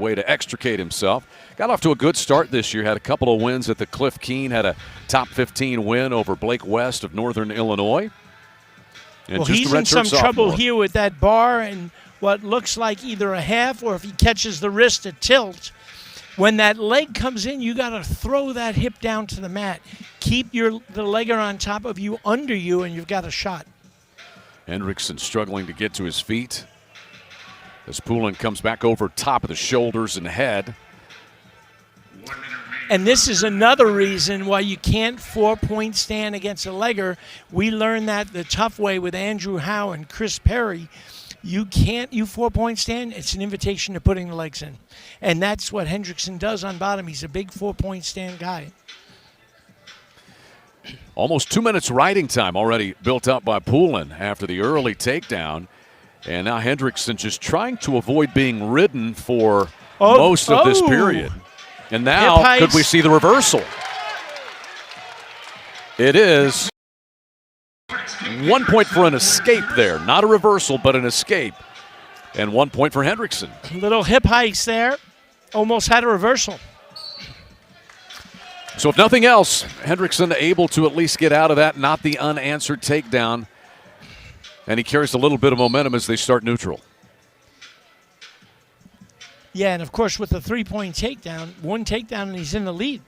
way to extricate himself. Got off to a good start this year. Had a couple of wins at the Cliff Keen. Had a top 15 win over Blake West of Northern Illinois. And well, he's in some trouble here with that bar and what looks like either a half or if he catches the wrist, a tilt. When that leg comes in, you got to throw that hip down to the mat. Keep the legger on top of you, under you, and you've got a shot. Hendrickson struggling to get to his feet as Poulin comes back over top of the shoulders and head. And this is another reason why you can't 4-point stand against a legger. We learned that the tough way with Andrew Howe and Chris Perry. You 4-point stand, it's an invitation to putting the legs in. And that's what Hendrickson does on bottom. He's a big 4-point stand guy. Almost 2 minutes riding time already built up by Poulin after the early takedown. And now Hendrickson just trying to avoid being ridden for most of this period. And now, could we see the reversal? It is 1 point for an escape there. Not a reversal, but an escape. And 1 point for Hendrickson. Little hip hikes there. Almost had a reversal. So if nothing else, Hendrickson able to at least get out of that, not the unanswered takedown. And he carries a little bit of momentum as they start neutral. Yeah, and of course with the 3-point takedown, one takedown and he's in the lead.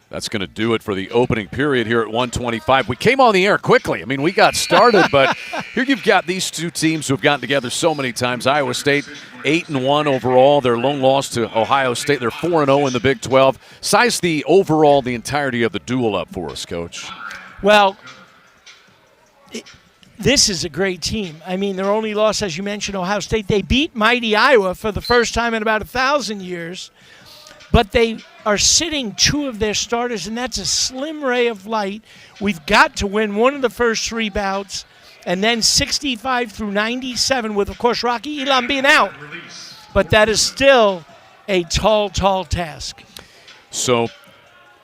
That's going to do it for the opening period here at 1:25. We came on the air quickly. I mean, we got started, but here you've got these two teams who have gotten together so many times. Iowa State 8-1 overall. Their lone loss to Ohio State. They're 4-0 in the Big 12. Size the entirety of the duel up for us, Coach. Well, this is a great team. I mean, their only loss, as you mentioned, Ohio State. They beat mighty Iowa for the first time in about 1,000 years. But they are sitting two of their starters, and that's a slim ray of light. We've got to win one of the first three bouts, and then 65 through 97 with, of course, Rocky Elam being out. But that is still a tall, tall task. So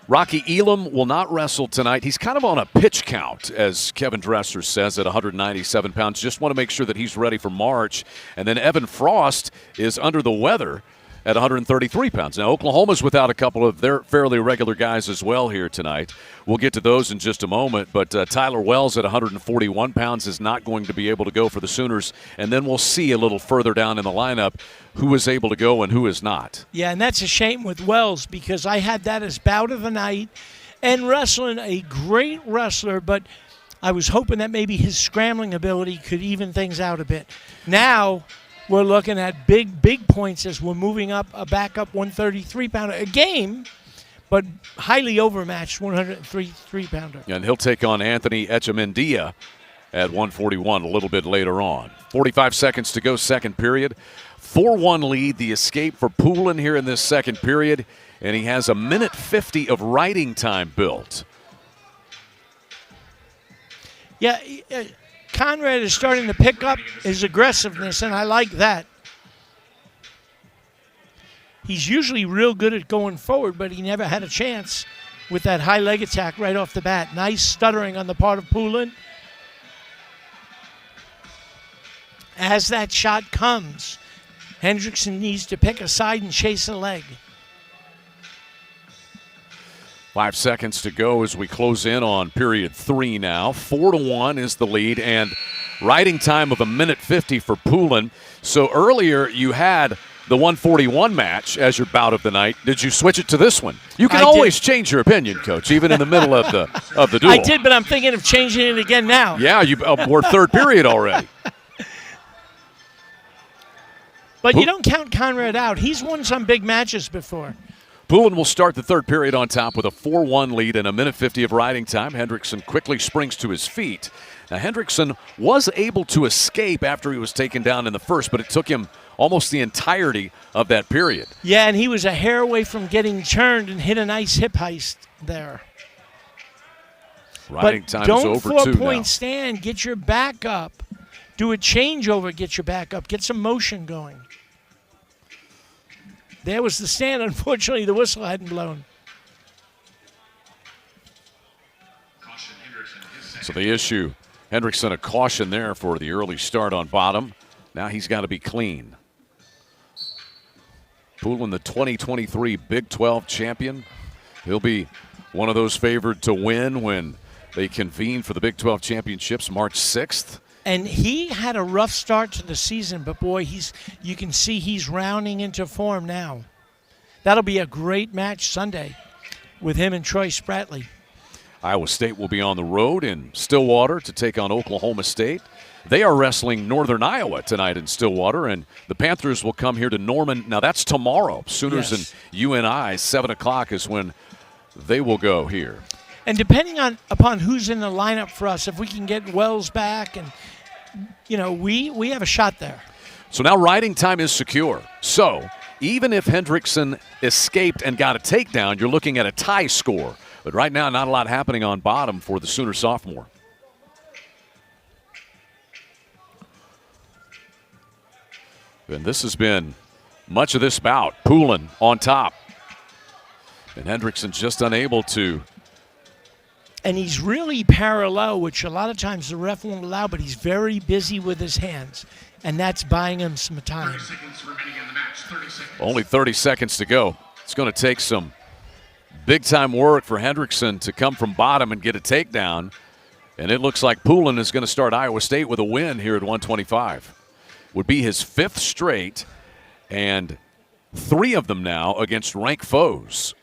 Rocky Elam will not wrestle tonight. He's kind of on a pitch count, as Kevin Dresser says, at 197 pounds. Just want to make sure that he's ready for March. And then Evan Frost is under the weather at 133 pounds. Now, Oklahoma's without a couple of their fairly regular guys as well here tonight. We'll get to those in just a moment, but Tyler Wells at 141 pounds is not going to be able to go for the Sooners, and then we'll see a little further down in the lineup who is able to go and who is not. Yeah, and that's a shame with Wells because I had that as bout of the night and wrestling, a great wrestler, but I was hoping that maybe his scrambling ability could even things out a bit. Now we're looking at big points as we're moving up a backup 133-pounder, a game, but highly overmatched 133-pounder. And he'll take on Anthony Echemendia at 141 a little bit later on. 45 seconds to go, second period. 4-1 lead, the escape for Poulin here in this second period, and he has a minute 50 of riding time built. Yeah, Conrad is starting to pick up his aggressiveness, and I like that. He's usually real good at going forward, but he never had a chance with that high leg attack right off the bat. Nice stuttering on the part of Poulin. As that shot comes, Hendrickson needs to pick a side and chase a leg. 5 seconds to go as we close in on period 3 now. 4-1 is the lead, and riding time of a minute 50 for Poulin. So earlier you had the 141 match as your bout of the night. Did you switch it to this one? You can always change your opinion, Coach, even in the middle of the duel. I did, but I'm thinking of changing it again now. Yeah, we're third period already. But you don't count Conrad out. He's won some big matches before. Poulin will start the third period on top with a 4-1 lead and a minute 50 of riding time. Hendrickson quickly springs to his feet. Now, Hendrickson was able to escape after he was taken down in the first, but it took him almost the entirety of that period. Yeah, and he was a hair away from getting turned and hit a nice hip heist there. Riding time is over 2 now. Don't 4-point stand. Get your back up. Do a changeover. Get your back up. Get some motion going. There was the stand. Unfortunately, the whistle hadn't blown. So the issue, Hendrickson, a caution there for the early start on bottom. Now he's got to be clean. Poulin, the 2023 Big 12 champion. He'll be one of those favored to win when they convene for the Big 12 championships March 6th. And he had a rough start to the season, but boy, you can see he's rounding into form now. That'll be a great match Sunday with him and Troy Spratley. Iowa State will be on the road in Stillwater to take on Oklahoma State. They are wrestling Northern Iowa tonight in Stillwater, and the Panthers will come here to Norman. Now, that's tomorrow. Sooners and UNI, 7 o'clock is when they will go here. And depending upon who's in the lineup for us, if we can get Wells back, and, we have a shot there. So now riding time is secure. So even if Hendrickson escaped and got a takedown, you're looking at a tie score. But right now, not a lot happening on bottom for the Sooner sophomore. And this has been much of this bout. Poulin on top. And Hendrickson just unable to. And he's really parallel, which a lot of times the ref won't allow, but he's very busy with his hands. And that's buying him some time. 30 seconds remaining in the match. 30 seconds. Only 30 seconds to go. It's going to take some big-time work for Hendrickson to come from bottom and get a takedown. And it looks like Poulin is going to start Iowa State with a win here at 125. Would be his 5th straight, and 3 of them now against ranked foes.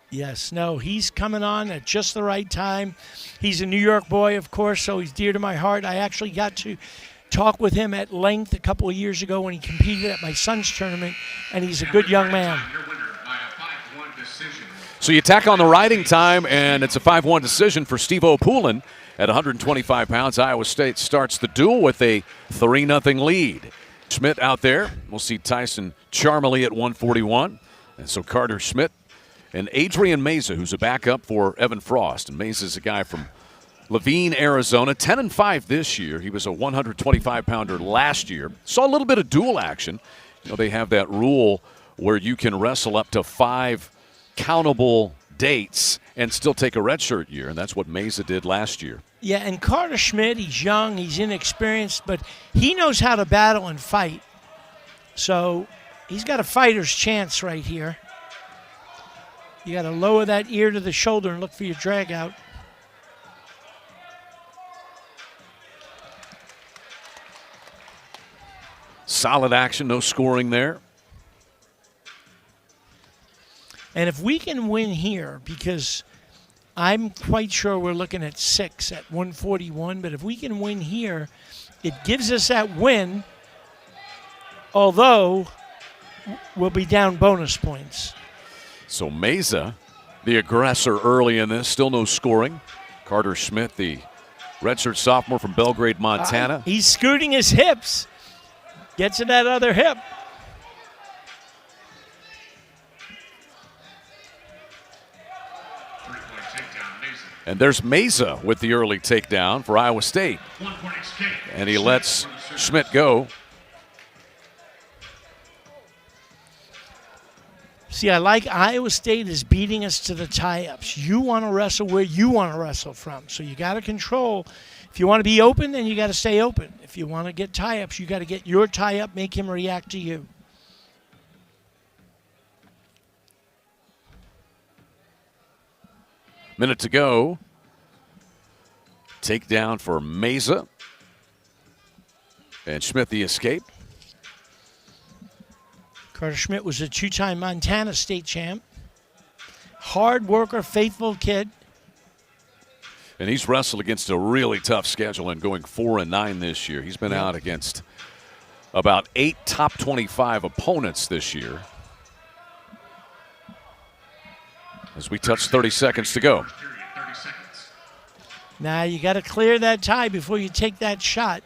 Yes, no, he's coming on at just the right time. He's a New York boy, of course, so he's dear to my heart. I actually got to talk with him at length a couple of years ago when he competed at my son's tournament, and he's a good young man. So you tack on the riding time, and it's a 5-1 decision for Steve-O Poulin at 125 pounds. Iowa State starts the duel with a 3-0 lead. Schmidt out there. We'll see Tyson Charmely at 141. And so Carter Schmidt and Adrian Meza, who's a backup for Evan Frost. And Meza's a guy from Levine, Arizona, 10-5 this year. He was a 125-pounder last year. Saw a little bit of duel action. They have that rule where you can wrestle up to 5 countable dates and still take a redshirt year, and that's what Meza did last year. Yeah, and Carter Schmidt, he's young, he's inexperienced, but he knows how to battle and fight. So he's got a fighter's chance right here. You got to lower that ear to the shoulder and look for your drag out. Solid action, no scoring there. And if we can win here, because I'm quite sure we're looking at 6 at 141, but if we can win here, it gives us that win, although we'll be down bonus points. So Meza, the aggressor early in this, still no scoring. Carter Schmidt, the redshirt sophomore from Belgrade, Montana. He's scooting his hips. Gets to that other hip. And there's Meza with the early takedown for Iowa State. And he lets Schmidt go. See, I like Iowa State is beating us to the tie-ups. You want to wrestle where you want to wrestle from. So you got to control. If you want to be open, then you got to stay open. If you want to get tie-ups, you got to get your tie-up, make him react to you. Minute to go. Takedown for Meza. And Schmidt the escape. Carter Schmidt was a 2-time Montana state champ. Hard worker, faithful kid. And he's wrestled against a really tough schedule and going 4-9 this year. He's been out against about 8 top 25 opponents this year. As we touch 30 seconds to go. Now you got to clear that tie before you take that shot.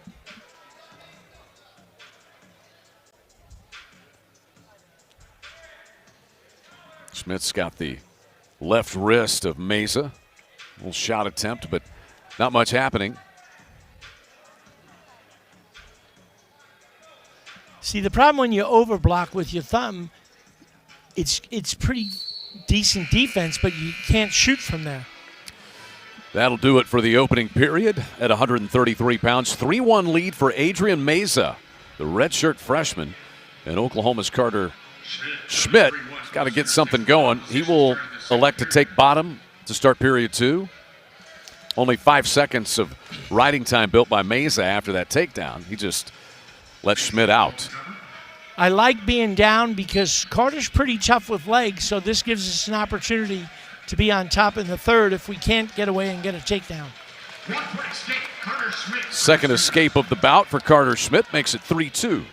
Schmidt's got the left wrist of Meza. Little shot attempt, but not much happening. See, the problem when you overblock with your thumb, it's pretty decent defense, but you can't shoot from there. That'll do it for the opening period at 133 pounds. 3-1 lead for Adrian Meza, the redshirt freshman, and Oklahoma's Carter Schmidt got to get something going. He will elect to take bottom to start period 2. Only 5 seconds of riding time built by Meza after that takedown. He just let Schmidt out. I like being down because Carter's pretty tough with legs, so this gives us an opportunity to be on top in the third if we can't get away and get a takedown. Second escape of the bout for Carter Schmidt makes it 3-2.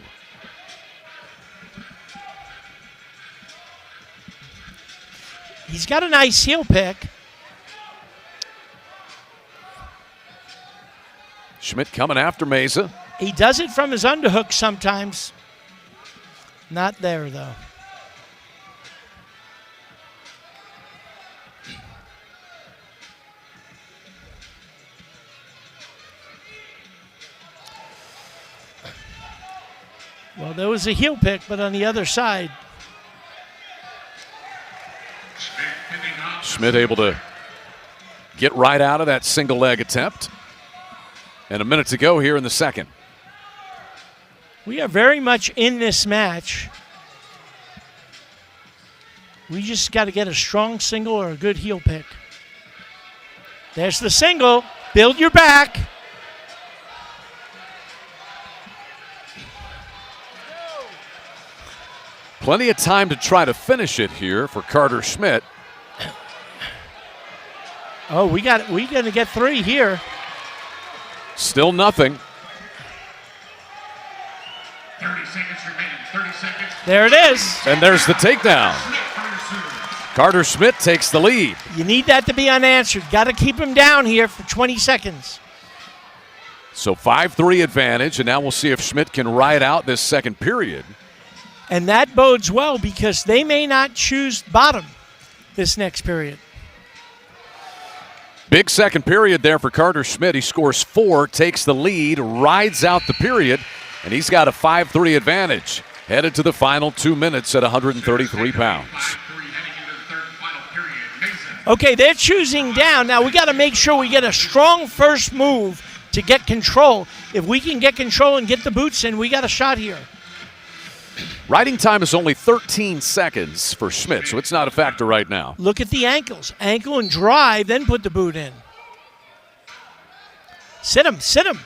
He's got a nice heel pick. Schmidt coming after Meza. He does it from his underhook sometimes. Not there, though. Well, there was a heel pick, but on the other side. Schmidt able to get right out of that single leg attempt. And a minute to go here in the second. We are very much in this match. We just got to get a strong single or a good heel pick. There's the single. Build your back. Plenty of time to try to finish it here for Carter Schmidt. Oh, we're going to get 3 here. Still nothing. 30 seconds remaining. 30 seconds. There it is. And there's the takedown. Carter Schmidt takes the lead. You need that to be unanswered. Got to keep him down here for 20 seconds. So 5-3 advantage, and now we'll see if Schmidt can ride out this second period. And that bodes well because they may not choose bottom this next period. Big second period there for Carter Schmidt. He scores 4, takes the lead, rides out the period, and he's got a 5-3 advantage. Headed to the final 2 minutes at 133 pounds. Okay, they're choosing down. Now we got to make sure we get a strong first move to get control. If we can get control and get the boots in, we got a shot here. Riding time is only 13 seconds for Schmidt, so it's not a factor right now. Look at the ankles. Ankle and drive, then put the boot in. Sit him, sit him.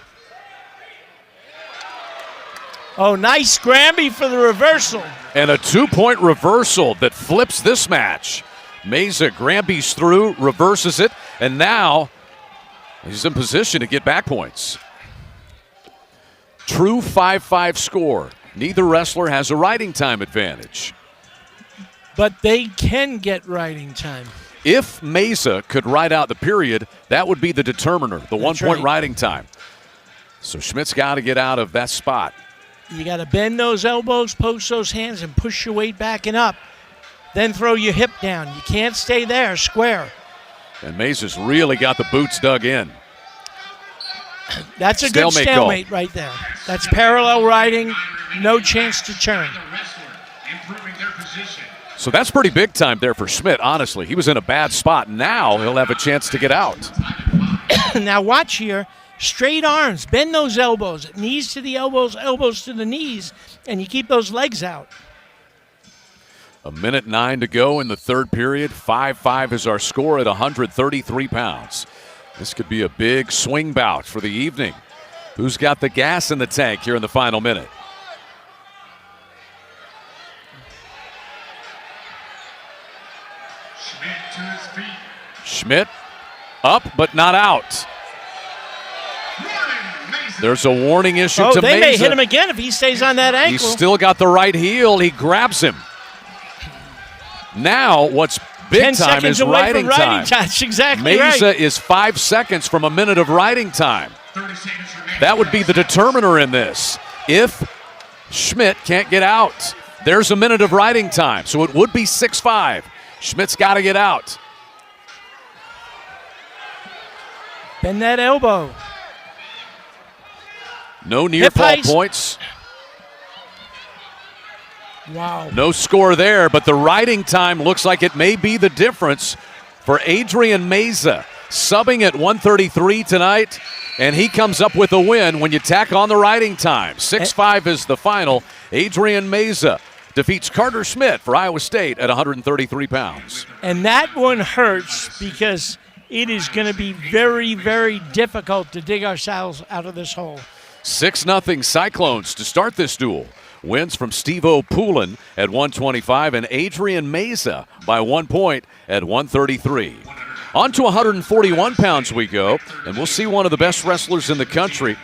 Oh, nice Granby for the reversal. And a 2-point reversal that flips this match. Meza Granby's through, reverses it, and now he's in position to get back points. True 5-5 score. Neither wrestler has a riding time advantage. But they can get riding time. If Meza could ride out the period, that would be the determiner, the 1-point riding time. So Schmidt's got to get out of that spot. You got to bend those elbows, post those hands, and push your weight back and up. Then throw your hip down. You can't stay there, square. And Meza's really got the boots dug in. That's a good stalemate right there. That's parallel riding, no chance to turn. So that's pretty big time there for Schmidt, honestly. He was in a bad spot. Now he'll have a chance to get out. Now watch here. Straight arms. Bend those elbows. Knees to the elbows, elbows to the knees, and you keep those legs out. 1:09 to go in the third period. 5-5 is our score at 133 pounds. This could be a big swing bout for the evening. Who's got the gas in the tank here in the final minute? Schmidt to his feet. Schmidt up but not out. There's a warning issue to Meza. They may hit him again if he stays on that ankle. He's still got the right heel. He grabs him. Now what's big time is riding time. That's exactly right. Meza is 5 seconds from a minute of riding time. 30 seconds remaining. That would be the determiner in this. If Schmidt can't get out, there's a minute of riding time. So it would be 6-5. Schmidt's got to get out. Bend that elbow. No near fall points. Wow. No score there, but the riding time looks like it may be the difference for Adrian Meza. Subbing at 133 tonight, and he comes up with a win when you tack on the riding time. 6-5 is the final. Adrian Meza defeats Carter Schmidt for Iowa State at 133 pounds. And that one hurts because it is going to be very, very difficult to dig ourselves out of this hole. 6-0 Cyclones to start this duel. Wins from Steve-O Poulin at 125 and Adrian Meza by 1 point at 133. On to 141 pounds we go, and we'll see one of the best wrestlers in the country.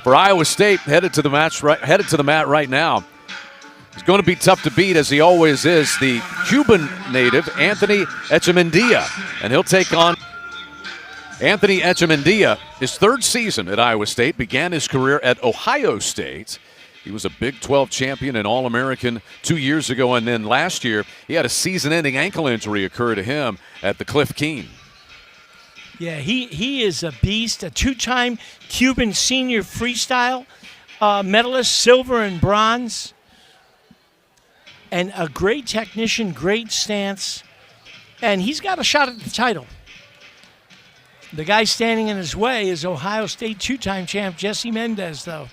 For Iowa State, headed to the mat right now. It's going to be tough to beat, as he always is, the Cuban native, Anthony Echemendia. And he'll take on Anthony Echemendia. His third season at Iowa State, began his career at Ohio State. He was a Big 12 champion and All-American 2 years ago, and then last year he had a season-ending ankle injury occur to him at the Cliff Keen. Yeah, he is a beast, a two-time Cuban senior freestyle medalist, silver and bronze, and a great technician, great stance, and he's got a shot at the title. The guy standing in his way is Ohio State two-time champ Jesse Mendez, though.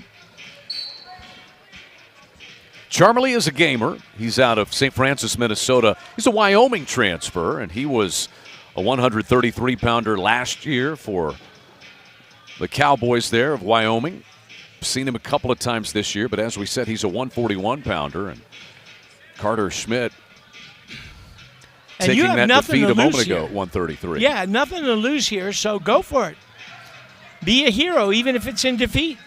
Charmley is a gamer. He's out of St. Francis, Minnesota. He's a Wyoming transfer, and he was a 133-pounder last year for the Cowboys there of Wyoming. Seen him a couple of times this year, but as we said, he's a 141-pounder. And Carter Schmidt taking that defeat a moment ago at 133. Yeah, nothing to lose here, so go for it. Be a hero, even if it's in defeat.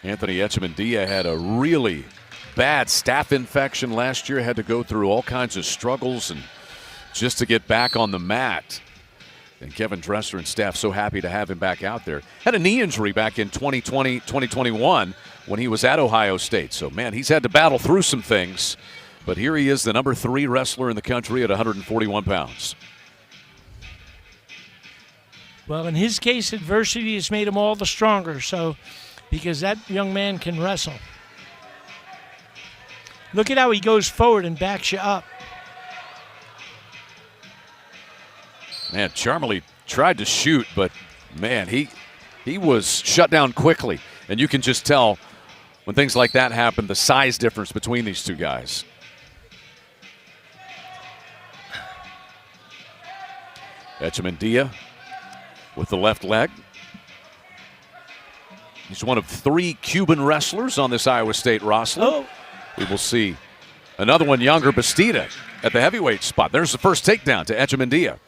Anthony Echemendia had a really bad staph infection last year, had to go through all kinds of struggles and just to get back on the mat. And Kevin Dresser and staff so happy to have him back out there. Had a knee injury back in 2020, 2021 when he was at Ohio State. So, man, he's had to battle through some things. But here he is, the number 3 wrestler in the country at 141 pounds. Well, in his case, adversity has made him all the stronger, so because that young man can wrestle. Look at how he goes forward and backs you up. Man, Charmley tried to shoot, but, man, he was shut down quickly. And you can just tell when things like that happen, the size difference between these two guys. Echemendia with the left leg. He's one of 3 Cuban wrestlers on this Iowa State roster. Oh. We will see another one younger, Bastida, at the heavyweight spot. There's the first takedown to Echemendia.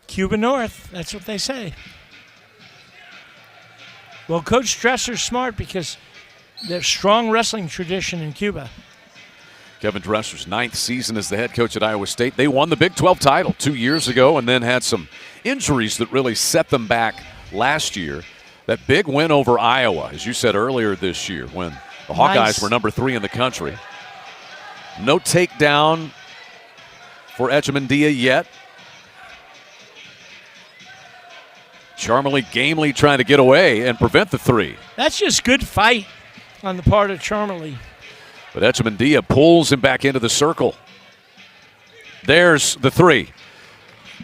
Cuba North, that's what they say. Well, Coach Dresser's smart because there's strong wrestling tradition in Cuba. Kevin Dresser's 9th season as the head coach at Iowa State. They won the Big 12 title 2 years ago and then had some injuries that really set them back last year. That big win over Iowa, as you said earlier this year, when the Hawkeyes were number 3 in the country. No takedown for Echemendia yet. Charmley gamely trying to get away and prevent the 3. That's just good fight on the part of Charmley. But Echemendia pulls him back into the circle. There's the 3.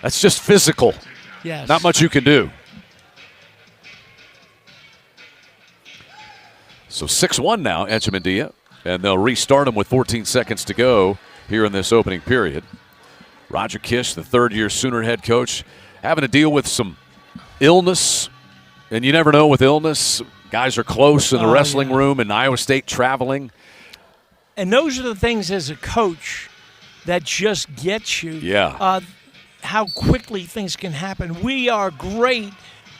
That's just physical. Yes. Not much you can do. So 6-1 now, Echemendia, and they'll restart him with 14 seconds to go here in this opening period. Roger Kish, the third-year Sooner head coach, having to deal with some illness, and you never know with illness. Guys are close in the wrestling room, and Iowa State traveling. And those are the things as a coach that just get you. Yeah. How quickly things can happen. We are great.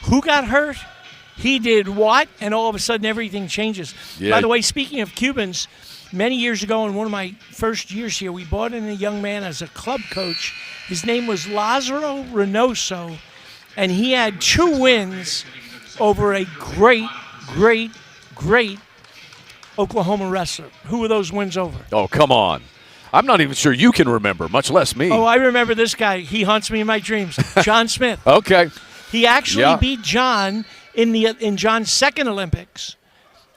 Who got hurt? He did what? And all of a sudden everything changes. Yeah. By the way, speaking of Cubans, many years ago in one of my first years here, we brought in a young man as a club coach. His name was Lazaro Reynoso, and he had 2 wins over a great Oklahoma wrestler. Who were those wins over? Oh, come on. I'm not even sure you can remember, much less me. Oh, I remember this guy. He haunts me in my dreams. John Smith. Okay. He actually beat John in John's second Olympics,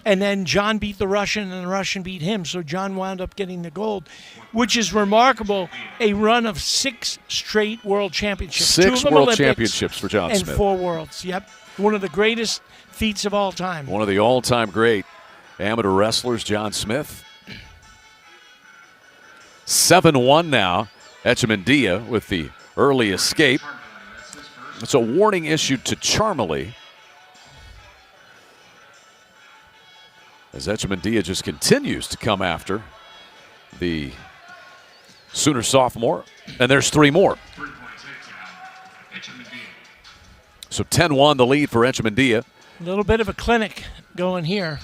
and then John beat the Russian, and the Russian beat him. So John wound up getting the gold, which is remarkable. A run of 6 straight world championships. 6 2 of them world Olympics championships for John and Smith. 4 worlds. Yep, one of the greatest feats of all time. One of the all-time great. amateur wrestlers, John Smith. 7-1 now. Echemendia with the early escape. It's a warning issued to Charmley, as Echemendia just continues to come after the Sooner sophomore. And there's 3 more. So 10-1 the lead for Echemendia. A little bit of a clinic going here.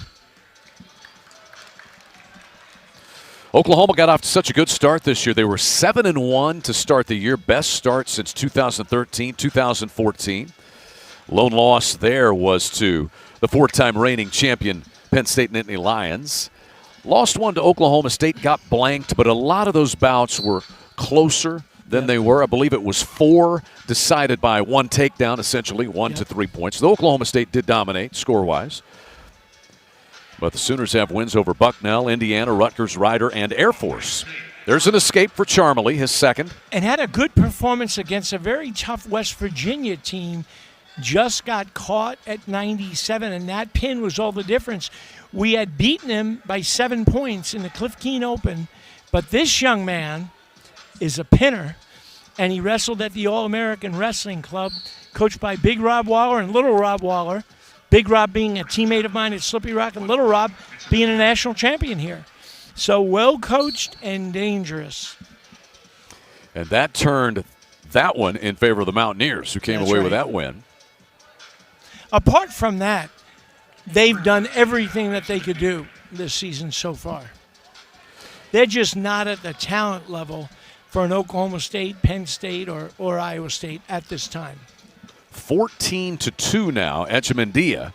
Oklahoma got off to such a good start this year. They were 7-1 to start the year, best start since 2013, 2014. Lone loss there was to the 4-time reigning champion Penn State Nittany Lions. Lost one to Oklahoma State, got blanked, but a lot of those bouts were closer than they were. I believe it was 4 decided by 1 takedown, essentially, 1 to 3 points. The Oklahoma State did dominate score-wise. But the Sooners have wins over Bucknell, Indiana, Rutgers, Rider, and Air Force. There's an escape for Charmley, his second. And had a good performance against a very tough West Virginia team. Just got caught at 97, and that pin was all the difference. We had beaten him by 7 points in the Cliff Keen Open, but this young man is a pinner, and he wrestled at the All-American Wrestling Club, coached by Big Rob Waller and Little Rob Waller. Big Rob being a teammate of mine at Slippy Rock, and Little Rob being a national champion here. So well coached and dangerous. And that turned that one in favor of the Mountaineers, who came away with that win. Apart from that, they've done everything that they could do this season so far. They're just not at the talent level for an Oklahoma State, Penn State, or Iowa State at this time. 14-2 now, Echemendia.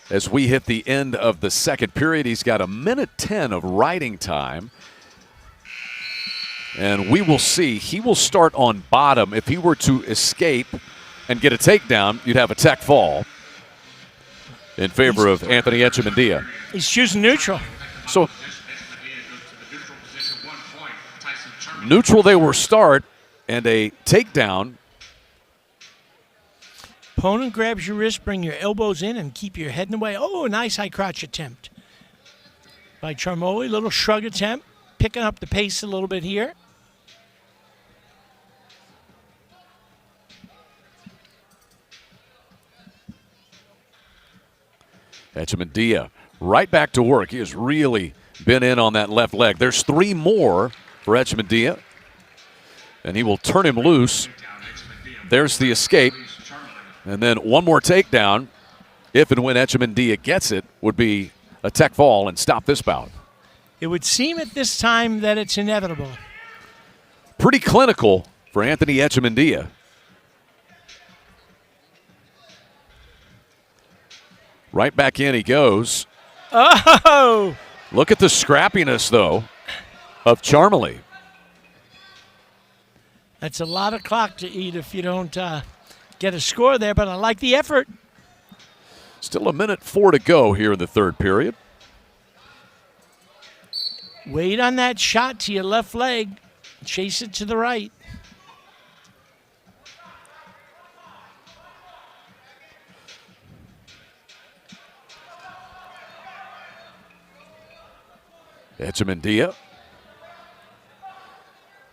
As we hit the end of the second period, he's got 1:10 of riding time. And we will see. He will start on bottom. If he were to escape and get a takedown, you'd have a tech fall in favor of Anthony Echemendia. He's choosing neutral. So neutral they will start, and a takedown. Opponent grabs your wrist, bring your elbows in, and keep your head in the way. Oh, a nice high crotch attempt by Charmoli. Little shrug attempt, picking up the pace a little bit here. Echemendia right back to work. He has really been in on that left leg. There's 3 more for Echemendia, and he will turn him loose. There's the escape. And then one more takedown, if and when Echemendia gets it, would be a tech fall and stop this bout. It would seem at this time that it's inevitable. Pretty clinical for Anthony Echemendia. Right back in he goes. Oh! Look at the scrappiness, though, of Charmley. That's a lot of clock to eat if you don't get a score there, but I like the effort. Still 1:04 to go here in the third period. Wait on that shot to your left leg. Chase it to the right. Echemendia.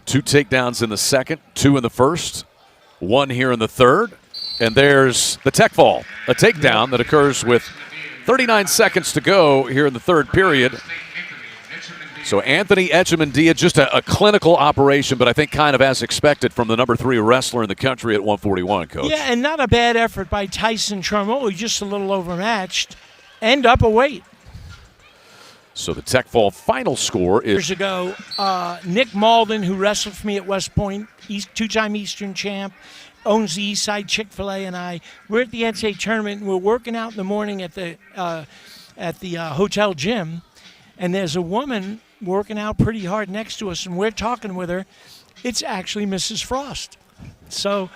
2 takedowns in the second, 2 in the first, 1 here in the third. And there's the tech fall, a takedown that occurs with 39 seconds to go here in the third period. So Anthony Echemendia, just a clinical operation, but I think kind of as expected from the number 3 wrestler in the country at 141, Coach. Yeah, and not a bad effort by Tyson Charmoli, just a little overmatched and up a weight. So the tech fall final score is... Years ago, Nick Malden, who wrestled for me at West Point, 2-time Eastern champ, owns the East Side Chick-fil-A, and we're at the NCAA tournament, and we're working out in the morning at the hotel gym, and there's a woman working out pretty hard next to us, and we're talking with her. It's actually Mrs. Frost. So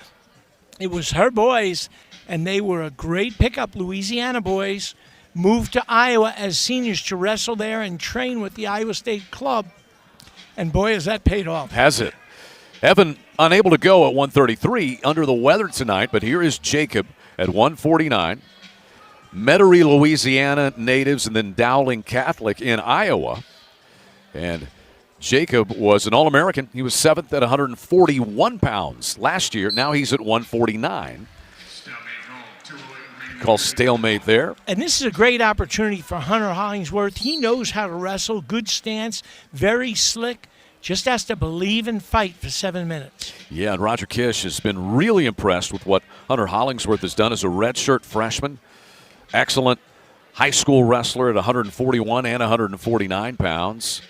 it was her boys, and they were a great pickup. Louisiana boys moved to Iowa as seniors to wrestle there and train with the Iowa State club. And boy, has that paid off. Has it? Evan unable to go at 133, under the weather tonight, but here is Jacob at 149. Metairie, Louisiana natives, and then Dowling Catholic in Iowa. And Jacob was an All-American. He was 7th at 141 pounds last year. Now he's at 149. Call stalemate there. And this is a great opportunity for Hunter Hollingsworth. He knows how to wrestle, good stance, very slick. Just has to believe and fight for 7 minutes. Yeah, and Roger Kish has been really impressed with what Hunter Hollingsworth has done as a redshirt freshman. Excellent high school wrestler at 141 and 149 pounds.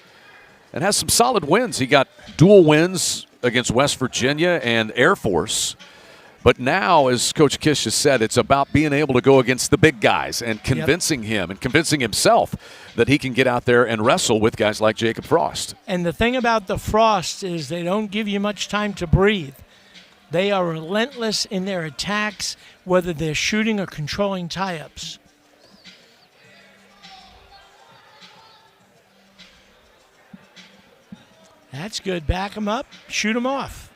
And has some solid wins. He got dual wins against West Virginia and Air Force. But now, as Coach Kish has said, it's about being able to go against the big guys and convincing him and convincing himself that he can get out there and wrestle with guys like Jacob Frost. And the thing about the Frost is they don't give you much time to breathe. They are relentless in their attacks, whether they're shooting or controlling tie-ups. That's good. Back him up, shoot him off.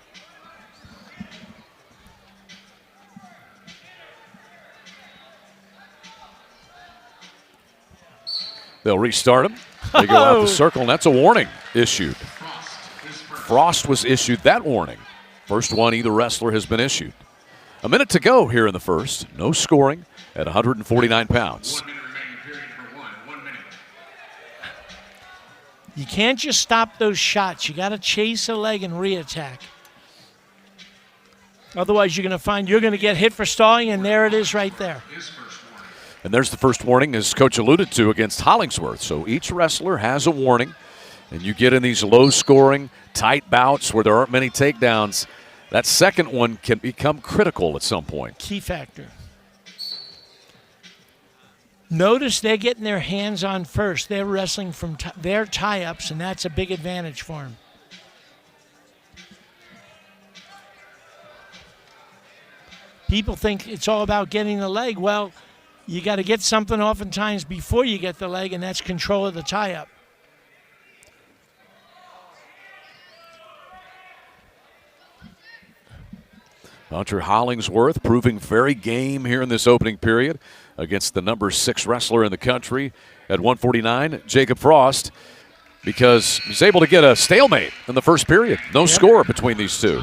They'll restart him. They go out the circle, and that's a warning issued. Frost was issued that warning. First one either wrestler has been issued. A minute to go here in the first. No scoring at 149 pounds. 1 minute remaining period for one. 1 minute. You can't just stop those shots. You got to chase a leg and re-attack. Otherwise, you're going to find you're going to get hit for stalling, and there it is right there. And there's the first warning, as Coach alluded to, against Hollingsworth. So each wrestler has a warning, and you get in these low-scoring, tight bouts where there aren't many takedowns. That second one can become critical at some point. Key factor. Notice they're getting their hands on first. They're wrestling from their tie-ups, and that's a big advantage for them. People think it's all about getting the leg. Well, you got to get something oftentimes before you get the leg, and that's control of the tie-up. Hunter Hollingsworth proving very game here in this opening period against the number 6 wrestler in the country at 149, Jacob Frost, because he's able to get a stalemate in the first period. No score between these two.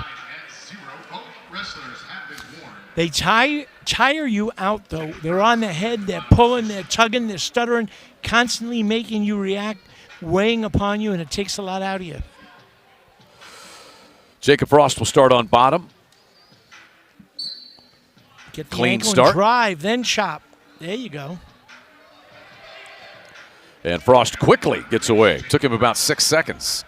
They tire you out, though. They're on the head, they're pulling, they're tugging, they're stuttering, constantly making you react, weighing upon you, and it takes a lot out of you. Jacob Frost will start on bottom. Get the Clean ankle start. And drive, then chop. There you go. And Frost quickly gets away. Took him about 6 seconds.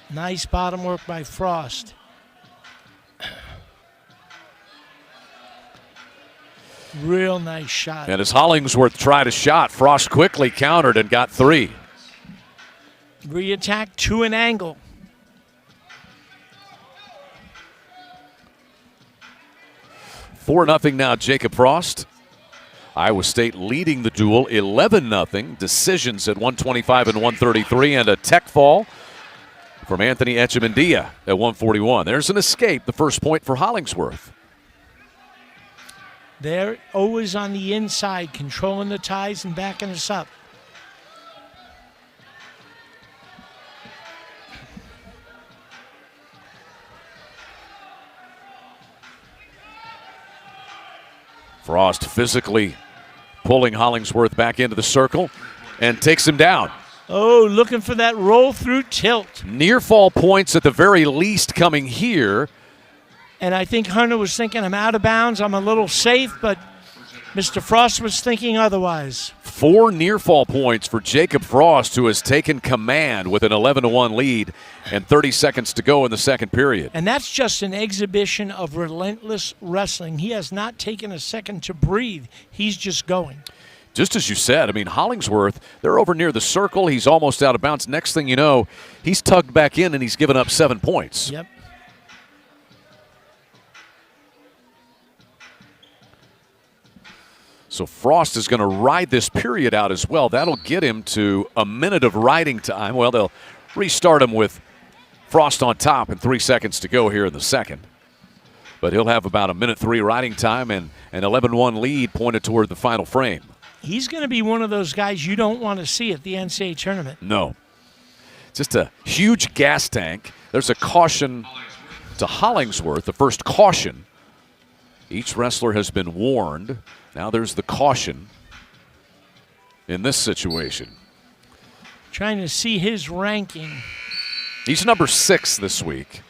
Nice bottom work by Frost. Real nice shot. And as Hollingsworth tried a shot, Frost quickly countered and got 3. Re-attack to an angle. Four 4-0 now, Jacob Frost. Iowa State leading the duel 11-0. Decisions at 125 and 133, and a tech fall from Anthony Echemendia at 141. There's an escape, the first point for Hollingsworth. They're always on the inside, controlling the ties and backing us up. Frost physically pulling Hollingsworth back into the circle and takes him down. Oh, looking for that roll through tilt. Near fall points at the very least coming here. And I think Hunter was thinking, I'm out of bounds, I'm a little safe, but Mr. Frost was thinking otherwise. 4 near fall points for Jacob Frost, who has taken command with an 11-1 lead and 30 seconds to go in the second period. And that's just an exhibition of relentless wrestling. He has not taken a second to breathe. He's just going. Just as you said, I mean, Hollingsworth, they're over near the circle. He's almost out of bounds. Next thing you know, he's tugged back in and he's given up 7 points. Yep. So Frost is going to ride this period out as well. That'll get him to a minute of riding time. Well, they'll restart him with Frost on top and 3 seconds to go here in the second. But he'll have about a 1:03 riding time and an 11-1 lead pointed toward the final frame. He's going to be one of those guys you don't want to see at the NCAA tournament. No. Just a huge gas tank. There's a caution to Hollingsworth, the first caution. Each wrestler has been warned. Now there's the caution in this situation. Trying to see his ranking. He's number 6 this week.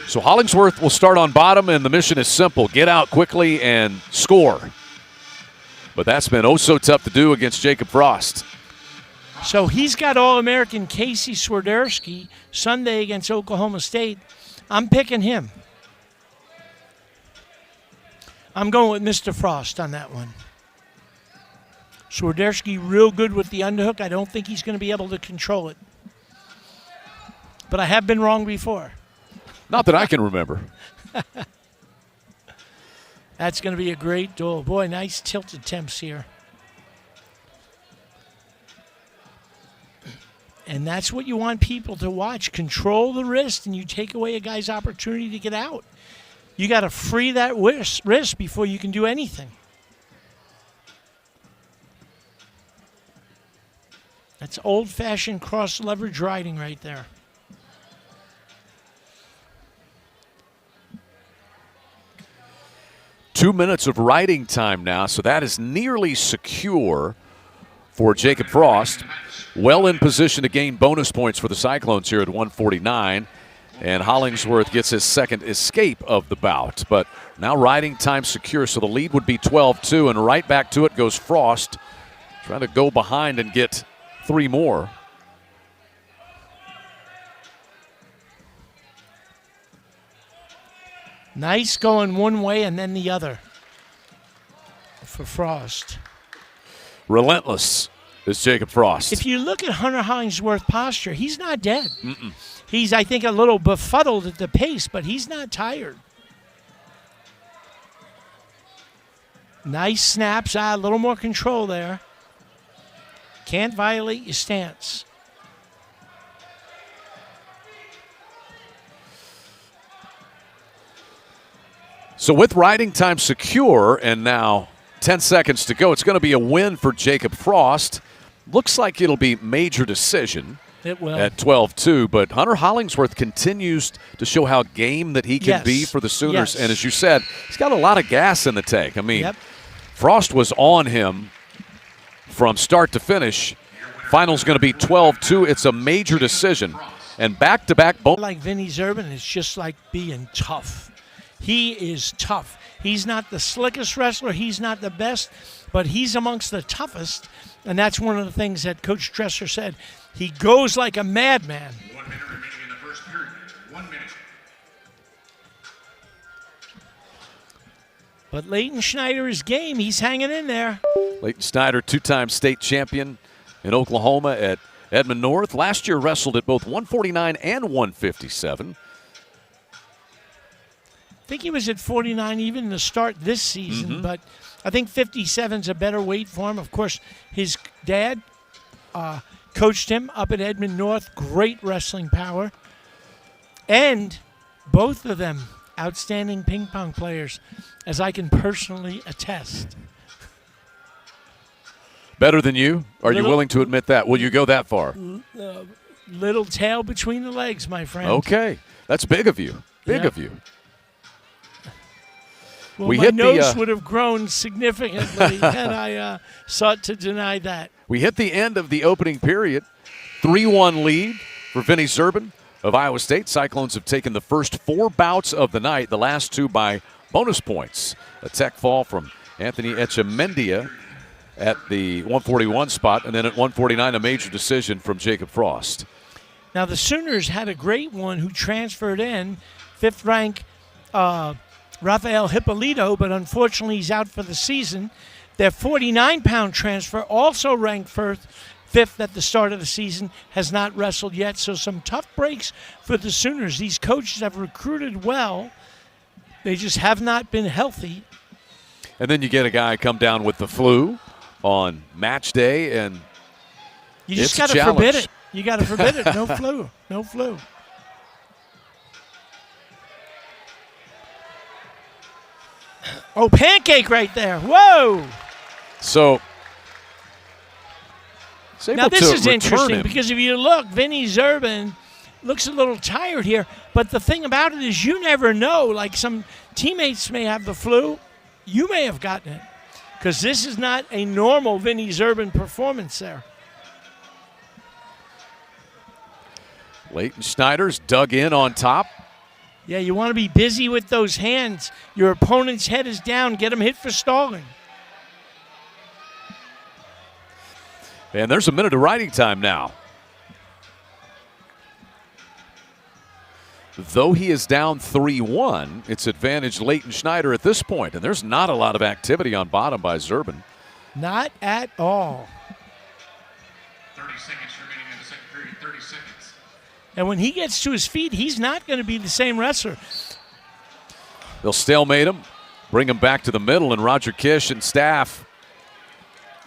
So Hollingsworth will start on bottom, and the mission is simple. Get out quickly and score. But that's been oh so tough to do against Jacob Frost. So he's got All-American Casey Swiderski Sunday against Oklahoma State. I'm picking him. I'm going with Mr. Frost on that one. Swiderski real good with the underhook. I don't think he's going to be able to control it. But I have been wrong before. Not that I can remember. That's going to be a great duel. Boy, nice tilt attempts here. And that's what you want people to watch. Control the wrist, and you take away a guy's opportunity to get out. You got to free that wrist before you can do anything. That's old-fashioned cross-leverage riding right there. Two minutes of riding time now, so that is nearly secure for Jacob Frost. Well in position to gain bonus points for the Cyclones here at 149. And Hollingsworth gets his second escape of the bout. But now riding time secure, so the lead would be 12-2, and right back to it goes Frost, trying to go behind and get 3 more. Nice going one way and then the other for Frost. Relentless is Jacob Frost. If you look at Hunter Hollingsworth's posture, he's not dead. He's, I think, a little befuddled at the pace, but he's not tired. Nice snaps. A little more control there. Can't violate your stance. So with riding time secure and now 10 seconds to go, it's going to be a win for Jacob Frost. Looks like it'll be major decision. It will. At 12-2, but Hunter Hollingsworth continues to show how game that he can be for the Sooners. Yes. And as you said, he's got a lot of gas in the tank. I mean, Yep. Frost was on him from start to finish. Final's going to be 12-2. It's a major decision. And back-to-back both. Like Vinny Zerban, it's just like being tough. He is tough. He's not the slickest wrestler. He's not the best, but he's amongst the toughest. And that's one of the things that Coach Dresser said. He goes like a madman. 1 minute remaining in the first period. 1 minute. But Leighton Schneider is game. He's hanging in there. Leighton Schneider, 2-time state champion in Oklahoma at Edmond North. Last year wrestled at both 149 and 157. I think he was at 49 even to start this season, but I think 57's a better weight for him. Of course, his dad coached him up at Edmond North. Great wrestling power. And both of them outstanding ping pong players, as I can personally attest. Better than you? Are you willing to admit that? Will you go that far? Little tail between the legs, my friend. Okay. That's big of you. Big Yeah. of you. Well, We my hit the, nose would have grown significantly had I sought to deny that. We hit the end of the opening period. 3-1 lead for Vinny Zerban of Iowa State. Cyclones have taken the first 4 bouts of the night, the last 2 by bonus points. A tech fall from Anthony Echemendia at the 141 spot, and then at 149, a major decision from Jacob Frost. Now, the Sooners had a great one who transferred in, 5th rank Rafael Hippolito, but unfortunately he's out for the season. Their 49-pound transfer, also ranked 5th at the start of the season, has not wrestled yet. So some tough breaks for the Sooners. These coaches have recruited well. They just have not been healthy. And then you get a guy come down with the flu on match day, and You just it's got a to forbid challenge. it. You got to forbid it. No flu. No flu. Oh, pancake right there. Whoa. So, now this is interesting because if you look, Vinny Zerban looks a little tired here. But the thing about it is you never know. Like some teammates may have the flu. You may have gotten it because this is not a normal Vinny Zerban performance there. Leighton Schneider's dug in on top. Yeah, you want to be busy with those hands. Your opponent's head is down. Get him hit for stalling. And there's a minute of riding time now. Though he is down 3-1, it's advantage Leighton Schneider at this point. And there's not a lot of activity on bottom by Zerban. Not at all. 30 seconds remaining in the second period. 30 seconds. And when he gets to his feet, he's not going to be the same wrestler. They'll stalemate him, bring him back to the middle, and Roger Kish and staff.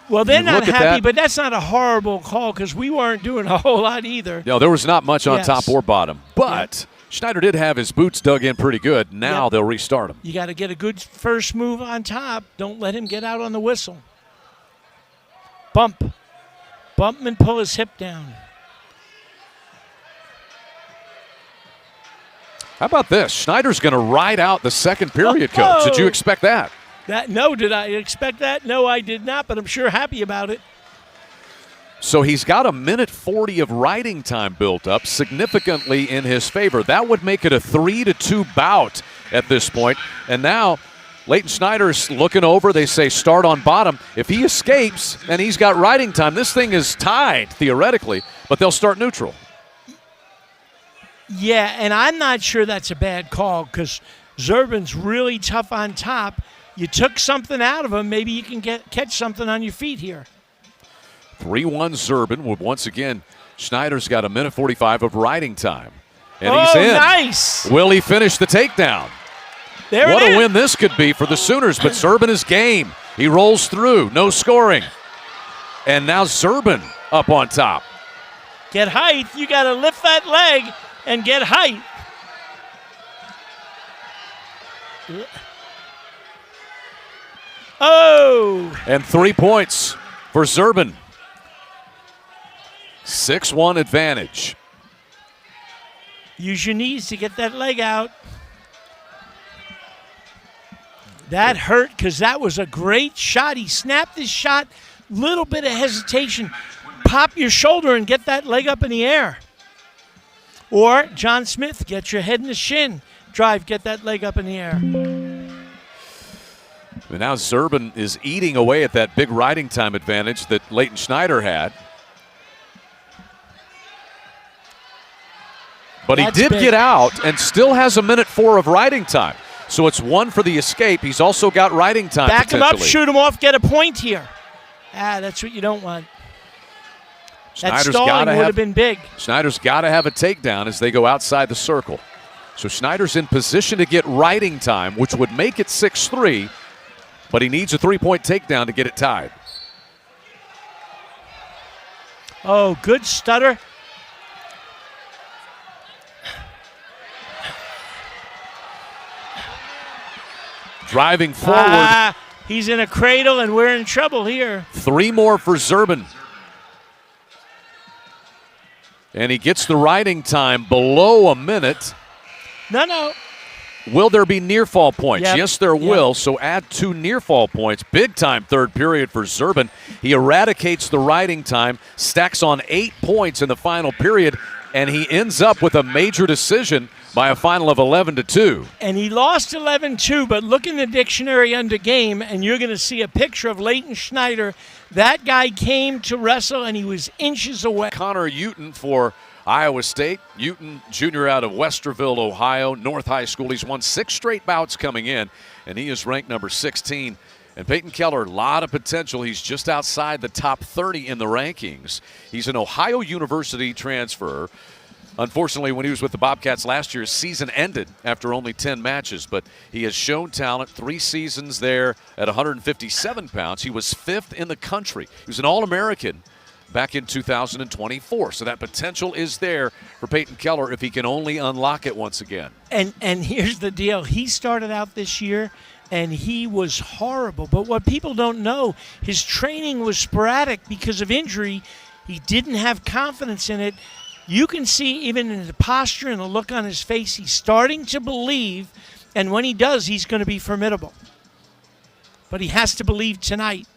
Well, they're not look at happy, that. but that's not a horrible call because we weren't doing a whole lot either. No, there was not much on Yes. top or bottom. But Schneider did have his boots dug in pretty good. Now Yep. they'll restart him. You got to get a good first move on top. Don't let him get out on the whistle. Bump. Bump him and pull his hip down. How about this? Schneider's going to ride out the second period, Coach. Did you expect that? No, did I expect that? No, I did not, but I'm sure happy about it. So he's got a minute 40 of riding time built up, significantly in his favor. That would make it a 3-2 bout at this point. And now Leighton Schneider's looking over. They say start on bottom. If he escapes and he's got riding time, this thing is tied theoretically, but they'll start neutral. Yeah, and I'm not sure that's a bad call because Zerban's really tough on top. You took something out of him. Maybe you can catch something on your feet here. 3-1 Zerban with, once again, Schneider's got a minute 45 of riding time. And he's in. Nice. Will he finish the takedown? There What it a is. win this could be for the Sooners, but Zerban is game. He rolls through, no scoring. And now Zerban up on top. Get height. You got to lift that leg and get height. Oh. And 3 points for Zerban. 6-1 advantage. Use your knees to get that leg out. That hurt because that was a great shot. He snapped his shot. Little bit of hesitation. Pop your shoulder and get that leg up in the air. Or, John Smith, get your head in the shin. Drive, get that leg up in the air. And now Zerban is eating away at that big riding time advantage that Leighton Schneider had. But That's he did big. get out and still has a minute 4 of riding time. So it's 1 for the escape. He's also got riding time Back him up, potentially. shoot him off, get a point here. That's what you don't want. That Schneider's stalling gotta would have- have been big. Schneider's got to have a takedown as they go outside the circle. So Schneider's in position to get riding time, which would make it 6-3, but he needs a 3-point takedown to get it tied. Oh, good stutter. Driving forward, He's in a cradle, and we're in trouble here. 3 more for Zerban. And he gets the riding time below a minute. No. Will there be near fall points? Yep. Yes, there will. So add 2 near fall points. Big time third period for Zerban. He eradicates the riding time, stacks on 8 points in the final period, and he ends up with a major decision by a final of 11-2. And he lost 11-2, but look in the dictionary under game, and you're going to see a picture of Leighton Schneider. That guy came to wrestle, and he was inches away. Connor Uton for Iowa State. Uton, junior out of Westerville, Ohio, North High School. He's won 6 straight bouts coming in, and he is ranked number 16. And Peyton Keller, a lot of potential. He's just outside the top 30 in the rankings. He's an Ohio University transfer. Unfortunately, when he was with the Bobcats last year, his season ended after only 10 matches, but he has shown talent. 3 seasons there at 157 pounds. He was 5th in the country. He was an All-American back in 2024. So that potential is there for Peyton Keller if he can only unlock it once again. And here's the deal. He started out this year, and he was horrible. But what people don't know, his training was sporadic because of injury. He didn't have confidence in it. You can see even in the posture and the look on his face, he's starting to believe, and when he does, he's going to be formidable. But he has to believe tonight.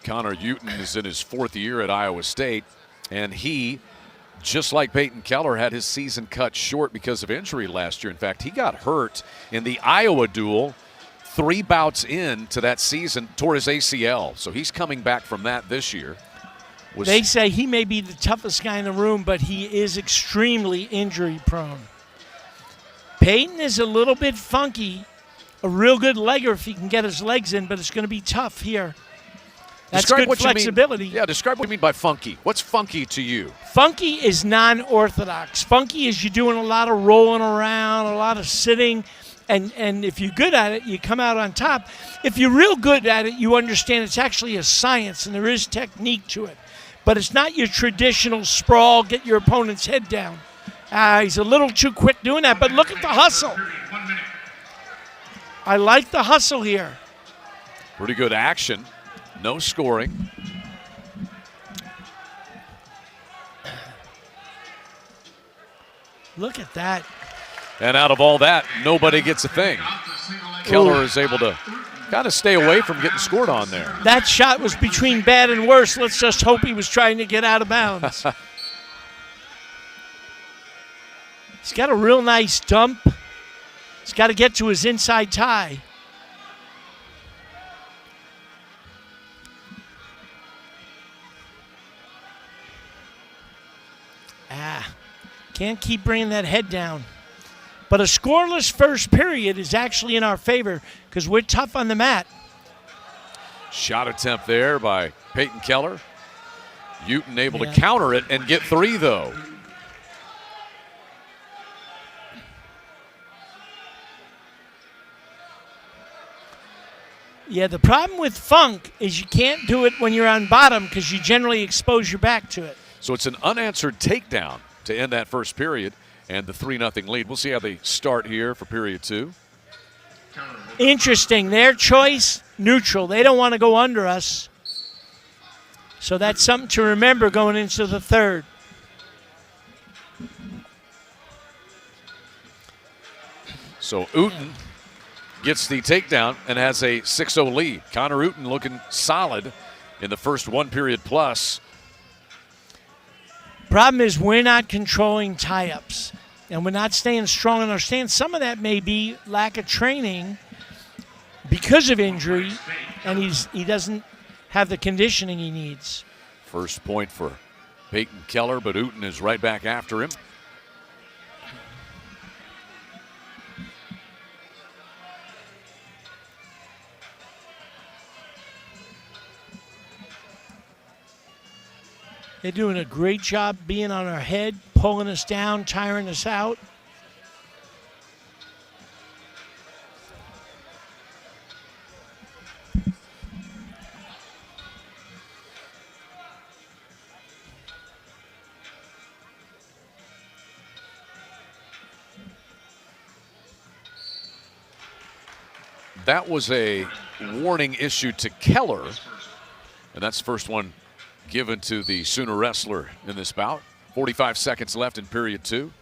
Connor Uten is in his 4th year at Iowa State, and he, just like Peyton Keller, had his season cut short because of injury last year. In fact, he got hurt in the Iowa duel 3 bouts into that season, tore his ACL. So he's coming back from that this year. They say he may be the toughest guy in the room, but he is extremely injury prone. Peyton is a little bit funky, a real good legger if he can get his legs in, but it's going to be tough here. That's describe good flexibility. Yeah, describe what you mean by funky. What's funky to you? Funky is non-orthodox. Funky is you're doing a lot of rolling around, a lot of sitting, and if you're good at it, you come out on top. If you're real good at it, you understand it's actually a science and there is technique to it. But it's not your traditional sprawl, get your opponent's head down. He's a little too quick doing that, but look at the hustle. I like the hustle here. Pretty good action. No scoring. Look at that. And out of all that, nobody gets a thing. Keller is able to kind of stay away from getting scored on there. That shot was between bad and worse. Let's just hope he was trying to get out of bounds. He's got a real nice dump. He's got to get to his inside tie. Can't keep bringing that head down. But a scoreless first period is actually in our favor because we're tough on the mat. Shot attempt there by Peyton Keller. Uten able to counter it and get 3, though. Yeah, the problem with funk is you can't do it when you're on bottom because you generally expose your back to it. So it's an unanswered takedown to end that first period and the 3-0 lead. We'll see how they start here for period 2. Interesting. Their choice, neutral. They don't want to go under us. So that's something to remember going into the third. So Uten gets the takedown and has a 6-0 lead. Connor Uten looking solid in the first 1 period plus. Problem is we're not controlling tie-ups, and we're not staying strong in our stance. Some of that may be lack of training because of injury, and he doesn't have the conditioning he needs. First point for Peyton Keller, but Uten is right back after him. They're doing a great job being on our head, pulling us down, tiring us out. That was a warning issue to Keller, and that's the first one given to the Sooner wrestler in this bout. 45 seconds left in period 2.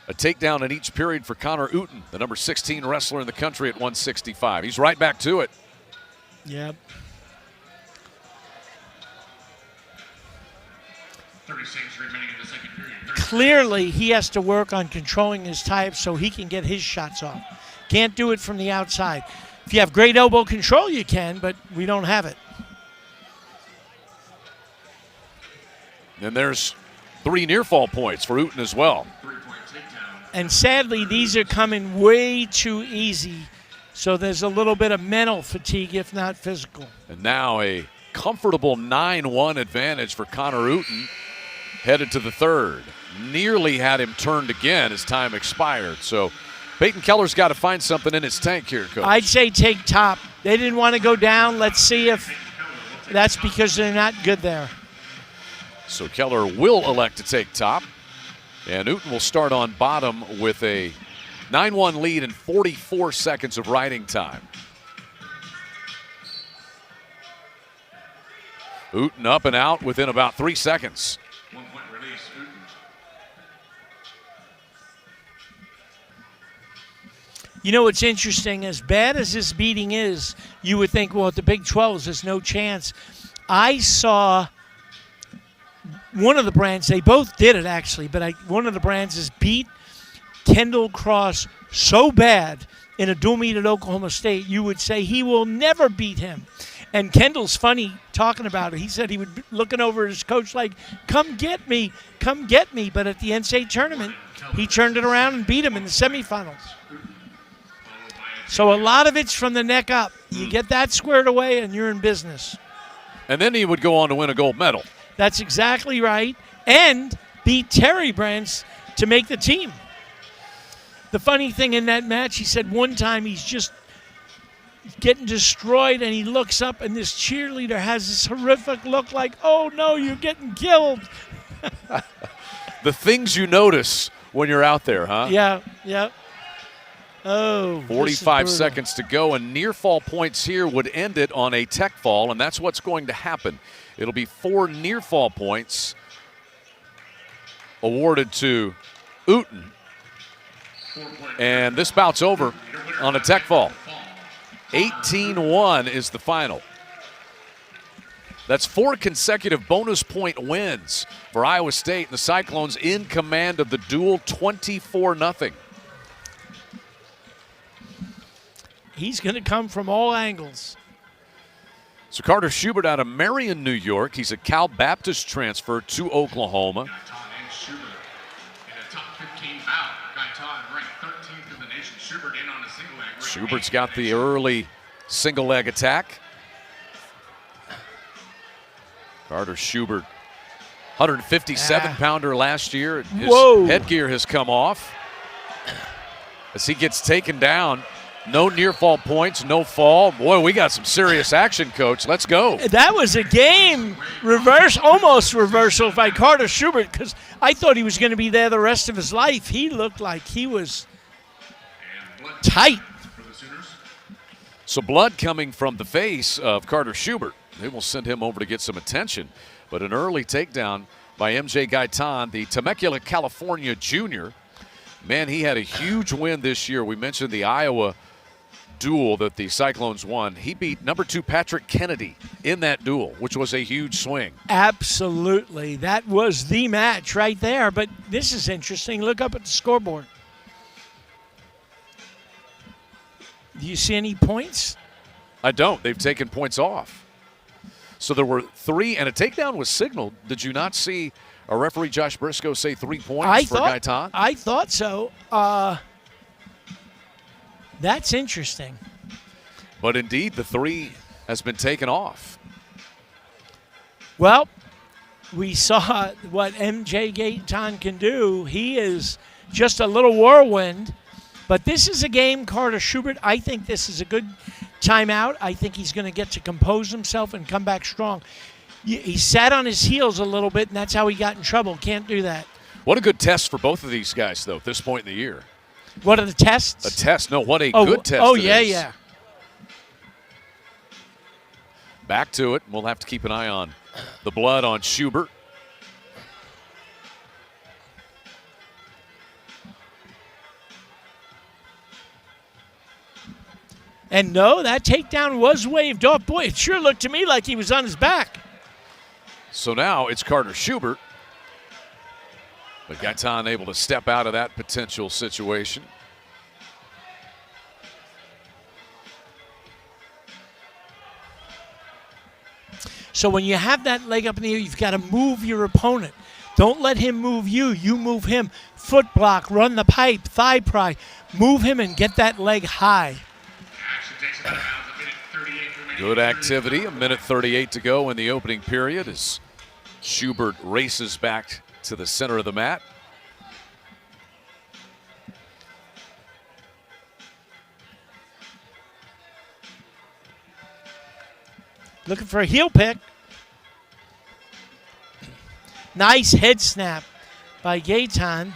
A takedown in each period for Connor Uten, the number 16 wrestler in the country at 165. He's right back to it. Yep. 30 seconds remaining in the second period. Clearly, he has to work on controlling his type so he can get his shots off. Can't do it from the outside. If you have great elbow control, you can, but we don't have it. And there's 3 near fall points for Uten as well. And sadly, these are coming way too easy. So there's a little bit of mental fatigue, if not physical. And now a comfortable 9-1 advantage for Connor Uten headed to the third. Nearly had him turned again as time expired. So Peyton Keller's got to find something in his tank here, Coach. I'd say take top. They didn't want to go down. Let's see if That's because they're not good there. So Keller will elect to take top. And Newton will start on bottom with a 9-1 lead and 44 seconds of riding time. Newton up and out within about 3 seconds. 1 point release, Newton. You know what's interesting? As bad as this beating is, you would think, well, at the Big 12s, there's no chance. I saw one of the brands, they both did it actually, but one of the brands is beat Kendall Cross so bad in a dual meet at Oklahoma State, you would say he will never beat him. And Kendall's funny talking about it. He said he would be looking over at his coach like, come get me. But at the NCAA tournament, he turned it around and beat him in the semifinals. So a lot of it's from the neck up. You get that squared away and you're in business. And then he would go on to win a gold medal. That's exactly right. And beat Terry Brands to make the team. The funny thing in that match, he said one time he's just getting destroyed and he looks up and this cheerleader has this horrific look like, oh no, you're getting killed. The things you notice when you're out there, huh? Yeah. Oh, 45 seconds to go, and near fall points here would end it on a tech fall, and that's what's going to happen. It'll be 4 near fall points awarded to Uten. And this bout's over on a tech fall. 18-1 is the final. That's 4 consecutive bonus point wins for Iowa State, and the Cyclones in command of the duel, 24-0. He's going to come from all angles. So Carter Schubert out of Marion, New York. He's a Cal Baptist transfer to Oklahoma. Gaitan and Schubert in a top 15 bout. Gaitan ranked 13th in the nation. Schubert in on a single leg. Schubert's got the early single leg attack. Carter Schubert, 157-pounder last year. His headgear has come off as he gets taken down. No near fall points, no fall. Boy, we got some serious action, Coach. Let's go. That was a game almost reversal by Carter Schubert, because I thought he was going to be there the rest of his life. He looked like he was tight. So blood coming from the face of Carter Schubert. They will send him over to get some attention. But an early takedown by MJ Gaitan, the Temecula, California junior. Man, he had a huge win this year. We mentioned the Iowa duel that the Cyclones won. He beat number 2 Patrick Kennedy in that duel, which was a huge swing. Absolutely. That was the match right there. But this is interesting. Look up at the scoreboard. Do you see any points? I don't. They've taken points off. So there were 3, and a takedown was signaled. Did you not see a referee, Josh Briscoe, say 3 points for Gaitan? I thought so. That's interesting. But indeed, the 3 has been taken off. Well, we saw what MJ Gaitan can do. He is just a little whirlwind. But this is a game, Carter Schubert. I think this is a good timeout. I think he's going to get to compose himself and come back strong. He sat on his heels a little bit, and that's how he got in trouble. Can't do that. What a good test for both of these guys, though, at this point in the year. What are the tests? A test. No, what a good test. Oh, it yeah, is. yeah. Back to it. We'll have to keep an eye on the blood on Schubert. And no, that takedown was waved off. Boy, it sure looked to me like he was on his back. So now it's Carter Schubert. But Gaitan able to step out of that potential situation. So when you have that leg up in the air, you've got to move your opponent. Don't let him move you. You move him. Foot block, run the pipe, thigh pry. Move him and get that leg high. Good activity. 1:38 to go in the opening period as Schubert races back to the center of the mat. Looking for a heel pick. Nice head snap by Gaetan.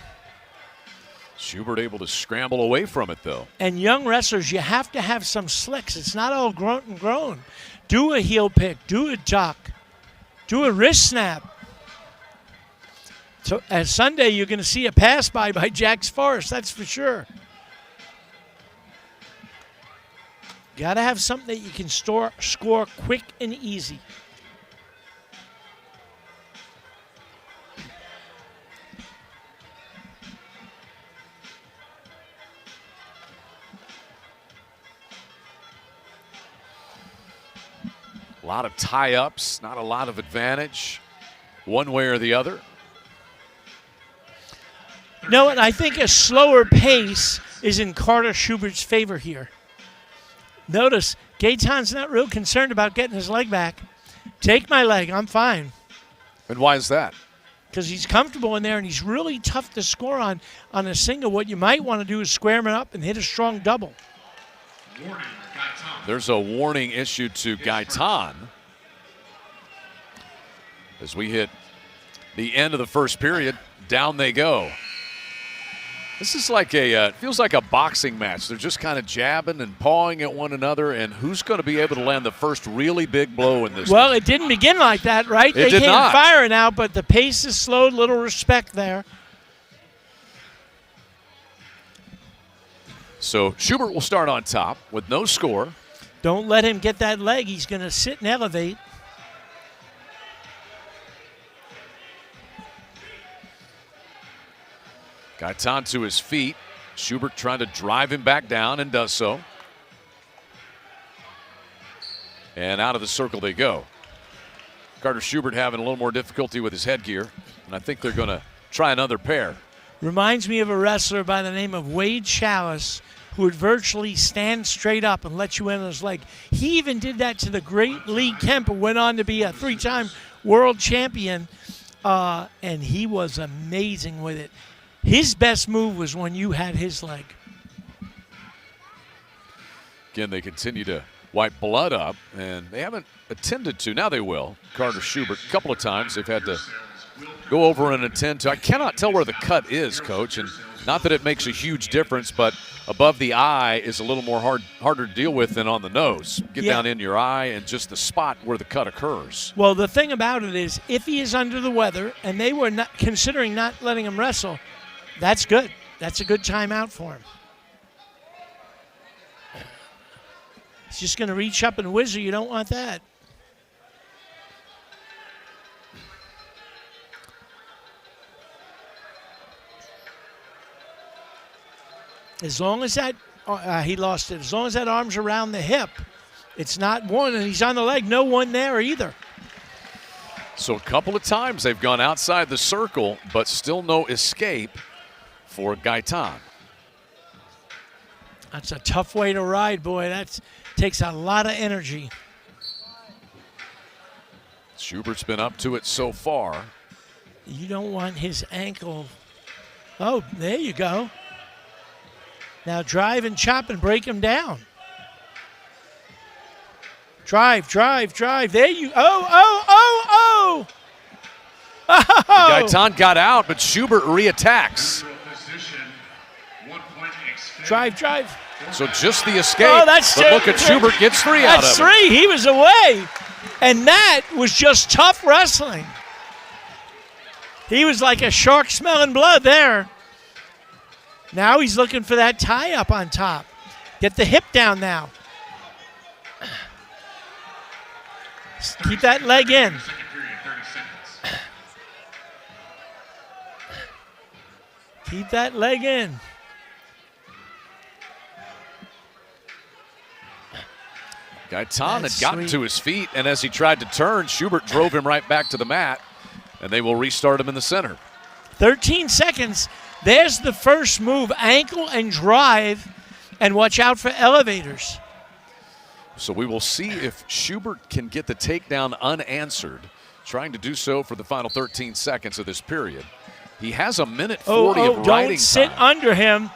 Schubert able to scramble away from it, though. And young wrestlers, you have to have some slicks. It's not all grunt and groan. Do a heel pick. Do a duck. Do a wrist snap. So as Sunday, you're going to see a pass by Jax Forrest. That's for sure. Got to have something that you can score quick and easy. A lot of tie-ups, not a lot of advantage one way or the other. No, and I think a slower pace is in Carter Schubert's favor here. Notice, Gaetan's not real concerned about getting his leg back. Take my leg, I'm fine. And why is that? Because he's comfortable in there and he's really tough to score on a single. What you might want to do is square him up and hit a strong double. Warning, Gaetan. There's a warning issued to Gaetan as we hit the end of the first period. Down they go. This is like it feels like a boxing match. They're just kind of jabbing and pawing at one another, and who's going to be able to land the first really big blow in this? Well, it didn't begin like that, right? They did came not. firing out, but the pace is slowed. Little respect there. So Schubert will start on top with no score. Don't let him get that leg. He's going to sit and elevate. Gaetan to his feet. Schubert trying to drive him back down and does so. And out of the circle they go. Carter Schubert having a little more difficulty with his headgear, and I think they're going to try another pair. Reminds me of a wrestler by the name of Wade Chalice, who would virtually stand straight up and let you in on his leg. He even did that to the great Lee Kemp, who went on to be a 3-time world champion, and he was amazing with it. His best move was when you had his leg. Again, they continue to wipe blood up, and they haven't attempted to. Now they will. Carter Schubert, a couple of times they've had to go over and attend to. I cannot tell where the cut is, Coach, and not that it makes a huge difference, but above the eye is a little more harder to deal with than on the nose. Get down in your eye and just the spot where the cut occurs. Well, the thing about it is, if he is under the weather and they were not considering not letting him wrestle, that's good. That's a good timeout for him. He's just going to reach up and whizzer. You don't want that. As long as that, he lost it. As long as that arm's around the hip, it's not one, and he's on the leg. No one there either. So a couple of times they've gone outside the circle, but still no escape for Gaetan. That's a tough way to ride, boy. That takes a lot of energy. Schubert's been up to it so far. You don't want his ankle. Oh, there you go. Now drive and chop and break him down. Drive, drive, drive. There you. Oh. Gaetan got out, but Schubert reattacks. Drive, drive. So just the escape. Oh, that's but look at Schubert gets 3 out of it. That's 3. He was away. And that was just tough wrestling. He was like a shark smelling blood there. Now he's looking for that tie up on top. Get the hip down now. Keep that leg in. Keep that leg in. Gaetan had gotten to his feet, and as he tried to turn, Schubert drove him right back to the mat, and they will restart him in the center. 13 seconds. There's the first move, ankle and drive, and watch out for elevators. So we will see if Schubert can get the takedown unanswered, trying to do so for the final 13 seconds of this period. He has a minute 40 of riding time. Don't sit under him.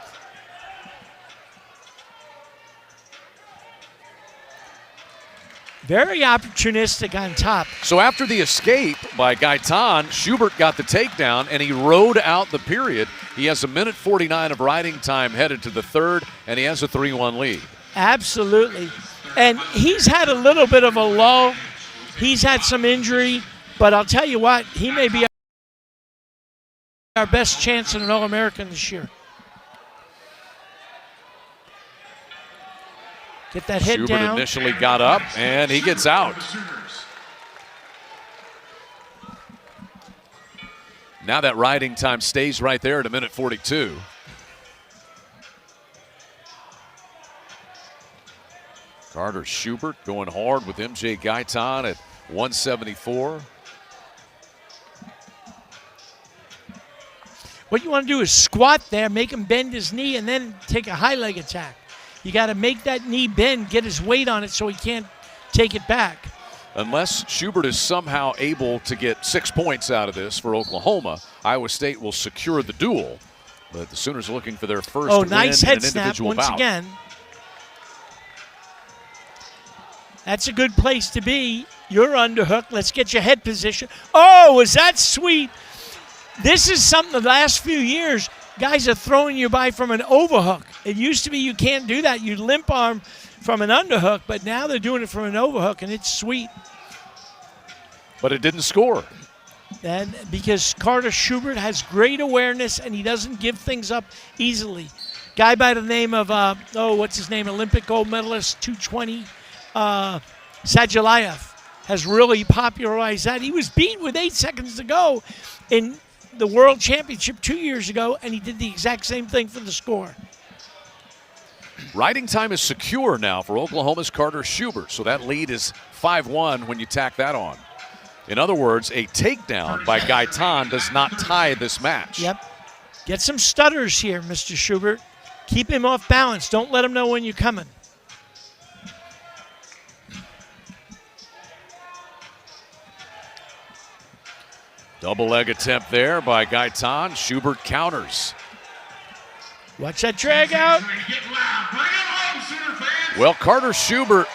Very opportunistic on top. So after the escape by Gaetan, Schubert got the takedown, and he rode out the period. He has a minute 49 of riding time headed to the third, and he has a 3-1 lead. Absolutely. And he's had a little bit of a lull. He's had some injury, but I'll tell you what, he may be our best chance at an All-American this year. Get that head Schubert down. initially got up, and he gets out. Now that riding time stays right there at a minute 42. Carter Schubert going hard with MJ Gaetan at 174. What you want to do is squat there, make him bend his knee, and then take a high leg attack. You got to make that knee bend, get his weight on it so he can't take it back. Unless Schubert is somehow able to get 6 points out of this for Oklahoma, Iowa State will secure the duel. But the Sooners are looking for their first win nice in head an snap individual once bout. again. That's a good place to be. You're underhook. Let's get your head position. Oh, was that sweet? This is something the last few years, guys are throwing you by from an overhook. It used to be you can't do that. You limp arm from an underhook, but now they're doing it from an overhook, and it's sweet. But it didn't score. And because Carter Schubert has great awareness, and he doesn't give things up easily. Guy by the name of, what's his name, Olympic gold medalist, 220, Sajalayev, has really popularized that. He was beat with 8 seconds to go in the World Championship 2 years ago, and he did the exact same thing for the score. Riding time is secure now for Oklahoma's Carter Schubert, so that lead is 5-1 when you tack that on. In other words, a takedown by Gaetan does not tie this match. Yep. Get some stutters here, Mr. Schubert. Keep him off balance. Don't let him know when you're coming. Double leg attempt there by Gaetan. Schubert counters. Watch that drag out. Well, Carter Schubert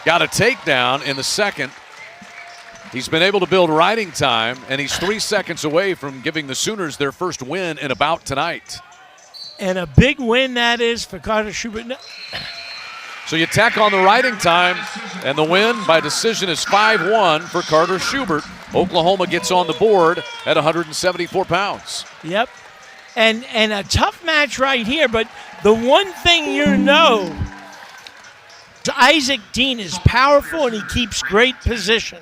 got a takedown in the second. He's been able to build riding time, and he's 3 seconds away from giving the Sooners their first win in a bout tonight. And a big win that is for Carter Schubert. So you tack on the riding time, and the win by decision is 5-1 for Carter Schubert. Oklahoma gets on the board at 174 pounds. Yep. And a tough match right here, but the one thing you know, Isaac Dean is powerful and he keeps great position.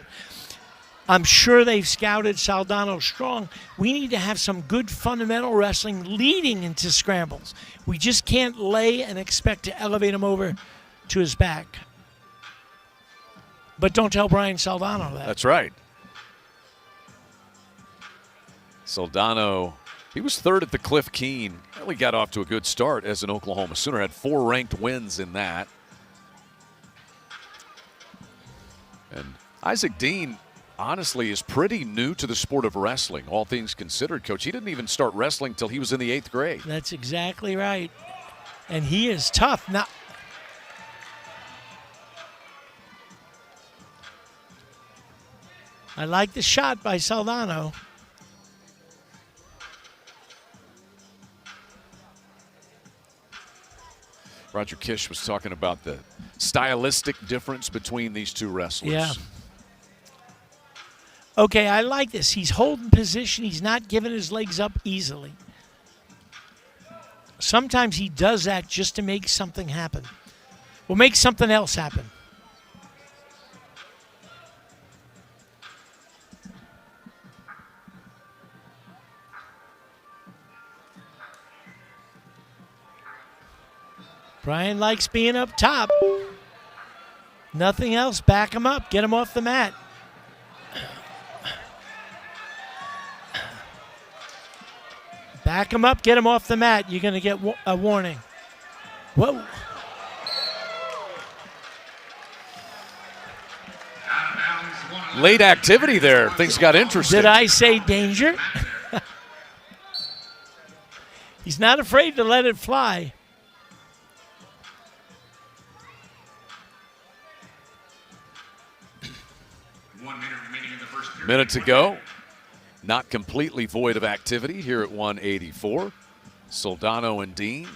I'm sure they've scouted Saldano strong. We need to have some good fundamental wrestling leading into scrambles. We just can't lay and expect to elevate him over to his back. But don't tell Brian Saldano that. That's right. Saldano, he was third at the Cliff Keen. Really got off to a good start as an Oklahoma Sooner. Had 4 ranked wins in that. And Isaac Dean, honestly, is pretty new to the sport of wrestling, all things considered, Coach. He didn't even start wrestling till he was in the 8th grade. That's exactly right. And he is tough. Now, I like the shot by Saldano. Roger Kish was talking about the stylistic difference between these two wrestlers. Yeah. Okay, I like this. He's holding position. He's not giving his legs up easily. Sometimes he does that just to make something happen. Or make something else happen. Brian likes being up top. Nothing else. Back him up. Get him off the mat. Back him up. Get him off the mat. You're going to get a warning. Whoa. Late activity there. Things got interesting. Did I say danger? He's not afraid to let it fly. 1 minute remaining in the first period. Minute to go. Not completely void of activity here at 184. Soldano and Dean.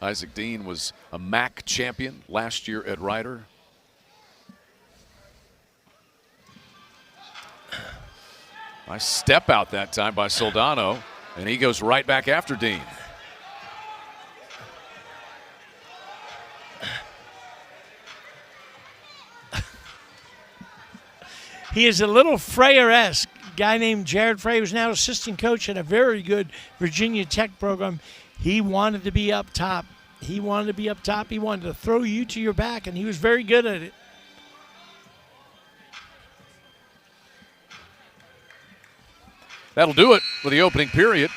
Isaac Dean was a MAC champion last year at Ryder. Nice step out that time by Soldano, and he goes right back after Dean. He is a little Freyer-esque. Guy named Jared Freyer, who's now assistant coach at a very good Virginia Tech program. He wanted to be up top. He wanted to be up top. He wanted to throw you to your back, and he was very good at it. That'll do it for the opening period.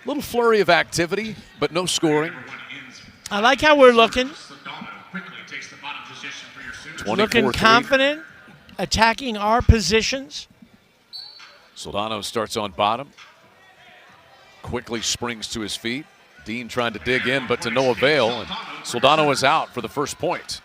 A little flurry of activity, but no scoring. I like how we're looking. Soldano quickly takes the bottom position for your Sooners. 24-3. Looking confident, attacking our positions. Soldano starts on bottom. Quickly springs to his feet. Dean trying to dig in, but to no avail. And Soldano is out for the first point.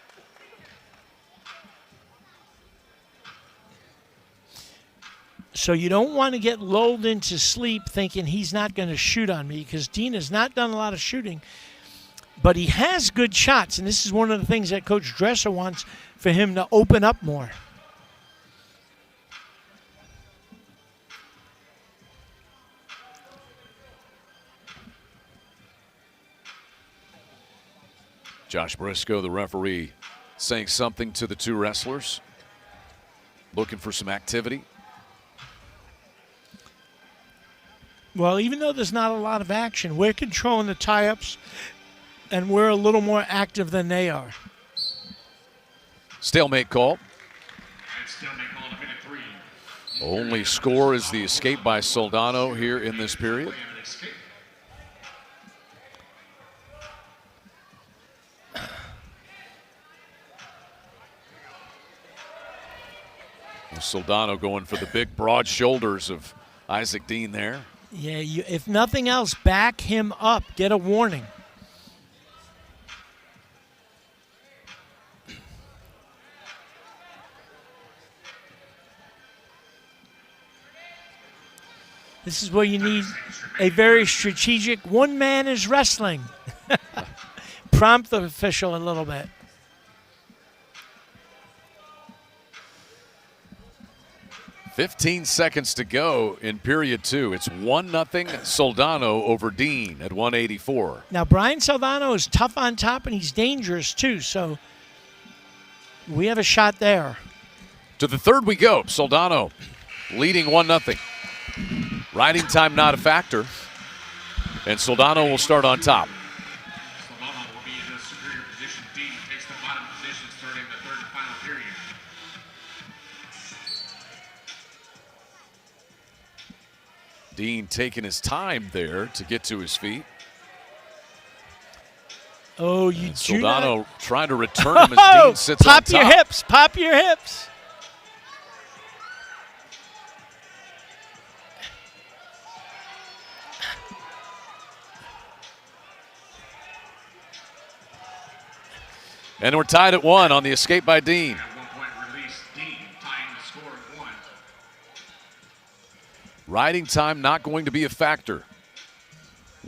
So you don't want to get lulled into sleep thinking he's not going to shoot on me, because Dean has not done a lot of shooting. But he has good shots, and this is one of the things that Coach Dresser wants for him to open up more. Josh Briscoe, the referee, saying something to the two wrestlers. Looking for some activity. Well, even though there's not a lot of action, we're controlling the tie-ups, and we're a little more active than they are. Stalemate call. And stalemate call to minute 3. Only score is the escape by Soldano here in this period. Play of an escape. Soldano going for the big, broad shoulders of Isaac Dean there. Yeah, if nothing else, back him up. Get a warning. This is where you need a very strategic one man is wrestling. Prompt the official a little bit. "15 seconds to go in period 2. It's 1-0 Soldano over Dean at 184. Now, Brian Soldano is tough on top, and he's dangerous, too, so we have a shot there. To the third we go. Soldano leading 1-0. Riding time not a factor. And Soldano will start on top. Soldano will be in a superior position. Dean takes the bottom position starting the third and final period. Dean taking his time there to get to his feet. Oh, you do Soldano not. trying to return him as Dean sits on Pop top. your hips. Pop your hips. And we're tied at 1 on the escape by Dean. At 1 point release, Dean tying the score at 1. Riding time not going to be a factor.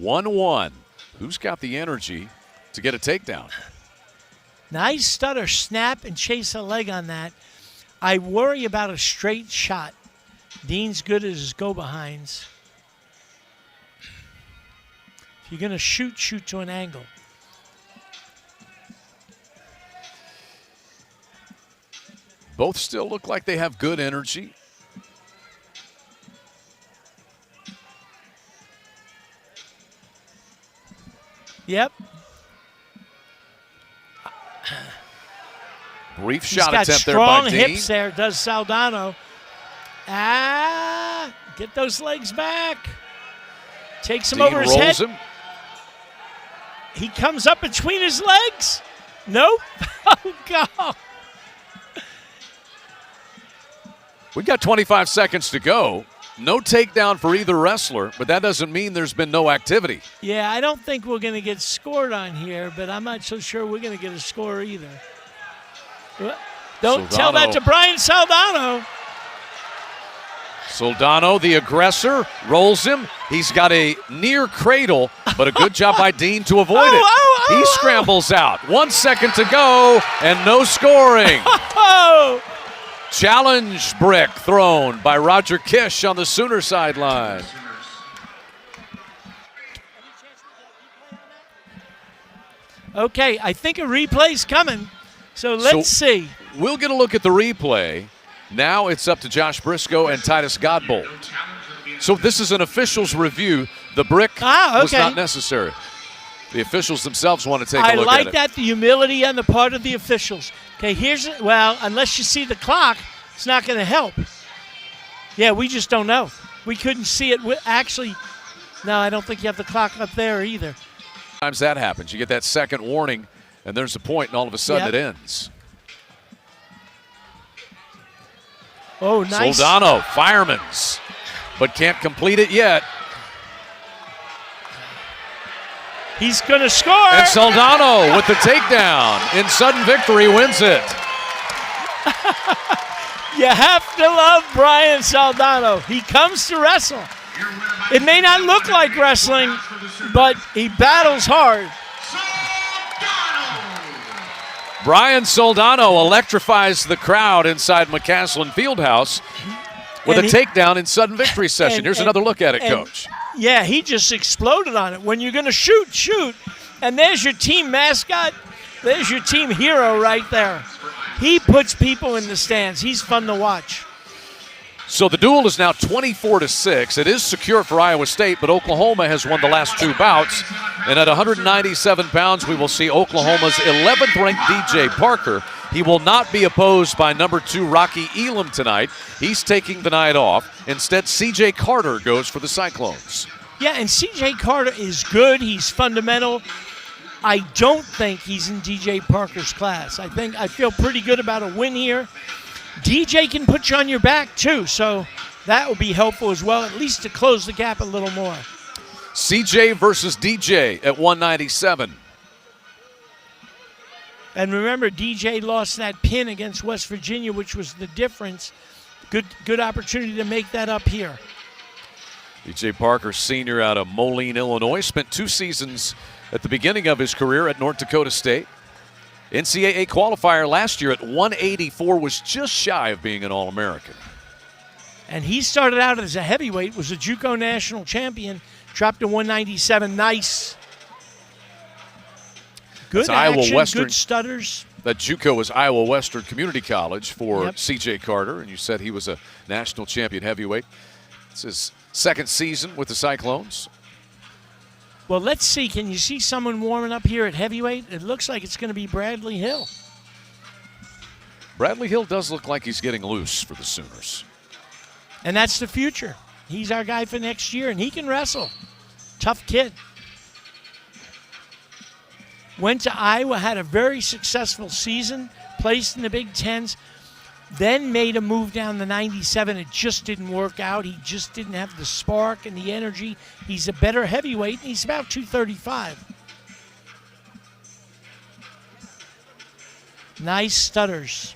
1-1. Who's got the energy to get a takedown? Nice stutter, snap, and chase a leg on that. I worry about a straight shot. Dean's good at his go-behinds. If you're going to shoot, shoot to an angle. Both still look like they have good energy. Yep. Brief He's shot got attempt there by strong Dean. hips there, does Soldano. Get those legs back. Takes him Dean over his head. rolls him. He comes up between his legs. Nope. Oh, God. We've got 25 seconds to go. No takedown for either wrestler, but that doesn't mean there's been no activity. Yeah, I don't think we're going to get scored on here, but I'm not so sure we're going to get a score either. Don't tell that to Brian Soldano. Soldano, the aggressor, rolls him. He's got a near cradle, but a good job by Dean to avoid it. He scrambles out. 1 second to go, and no scoring. Challenge brick thrown by Roger Kish on the Sooner sideline. Okay, I think a replay's coming, so let's see. We'll get a look at the replay. Now it's up to Josh Briscoe and Titus Godbold. So this is an official's review. The brick was not necessary. The officials themselves want to take a look at it. I like that, the humility on the part of the officials. Okay, unless you see the clock, it's not going to help. Yeah, we just don't know. We couldn't see it. Actually, no, I don't think you have the clock up there either. Sometimes that happens. You get that second warning, and there's a point, and all of a sudden it ends. Oh, nice. Soldano, fireman's, but can't complete it yet. He's going to score. And Soldano with the takedown in sudden victory wins it. You have to love Brian Soldano. He comes to wrestle. It may not look like wrestling, but he battles hard. Brian Soldano electrifies the crowd inside McCaslin Fieldhouse with a takedown in sudden victory session. Here's another look at it, Coach. Yeah, he just exploded on it. When you're going to shoot. And there's your team mascot. There's your team hero right there. He puts people in the stands. He's fun to watch. So the duel is now 24-6. It is secure for Iowa State, but Oklahoma has won the last two bouts. And at 197 pounds, we will see Oklahoma's 11th-ranked DJ Parker. He will not be opposed by number 2 Rocky Elam tonight. He's taking the night off. Instead, C.J. Carter goes for the Cyclones. Yeah, and C.J. Carter is good. He's fundamental. I don't think he's in DJ Parker's class. I feel pretty good about a win here. DJ can put you on your back, too, so that will be helpful as well, at least to close the gap a little more. CJ versus DJ at 197. And remember, DJ lost that pin against West Virginia, which was the difference. Good opportunity to make that up here. DJ Parker, senior out of Moline, Illinois, spent 2 seasons at the beginning of his career at North Dakota State. NCAA qualifier last year at 184, was just shy of being an All-American. And he started out as a heavyweight, was a JUCO national champion, dropped to 197. Nice. Good action, good stutters. That JUCO was Iowa Western Community College for C.J. Carter, and you said he was a national champion heavyweight. It's his second season with the Cyclones. Well, let's see. Can you see someone warming up here at heavyweight? It looks like it's going to be Bradley Hill. Bradley Hill does look like he's getting loose for the Sooners. And that's the future. He's our guy for next year, and he can wrestle. Tough kid. Went to Iowa, had a very successful season, placed in the Big Tens, then made a move down to 97. It just didn't work out. He just didn't have the spark and the energy. He's a better heavyweight, and he's about 235. Nice stutters.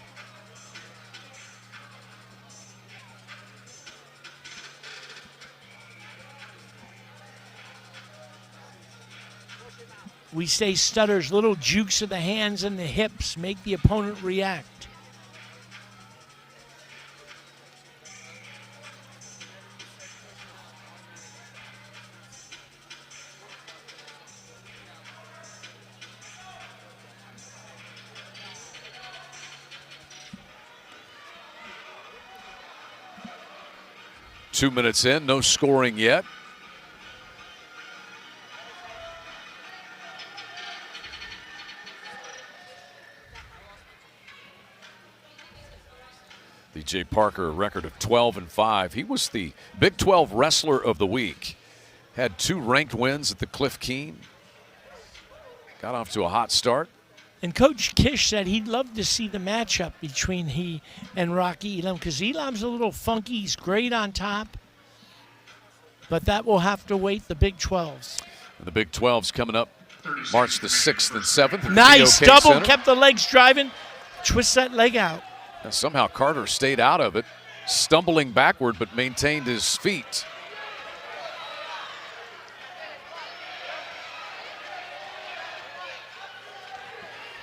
We say stutters, little jukes of the hands and the hips, make the opponent react. Two minutes in, no scoring yet. DJ Parker, a record of 12-5. He was the Big 12 Wrestler of the Week. Had 2 ranked wins at the Cliff Keen. Got off to a hot start. And Coach Kish said he'd love to see the matchup between he and Rocky Elam, because Elam's a little funky. He's great on top. But that will have to wait the Big 12s. And the Big 12's coming up March the 6th and 7th. At the Nice DOK double, Center. kept the legs driving. Twist that leg out. Now, somehow Carter stayed out of it, stumbling backward but maintained his feet.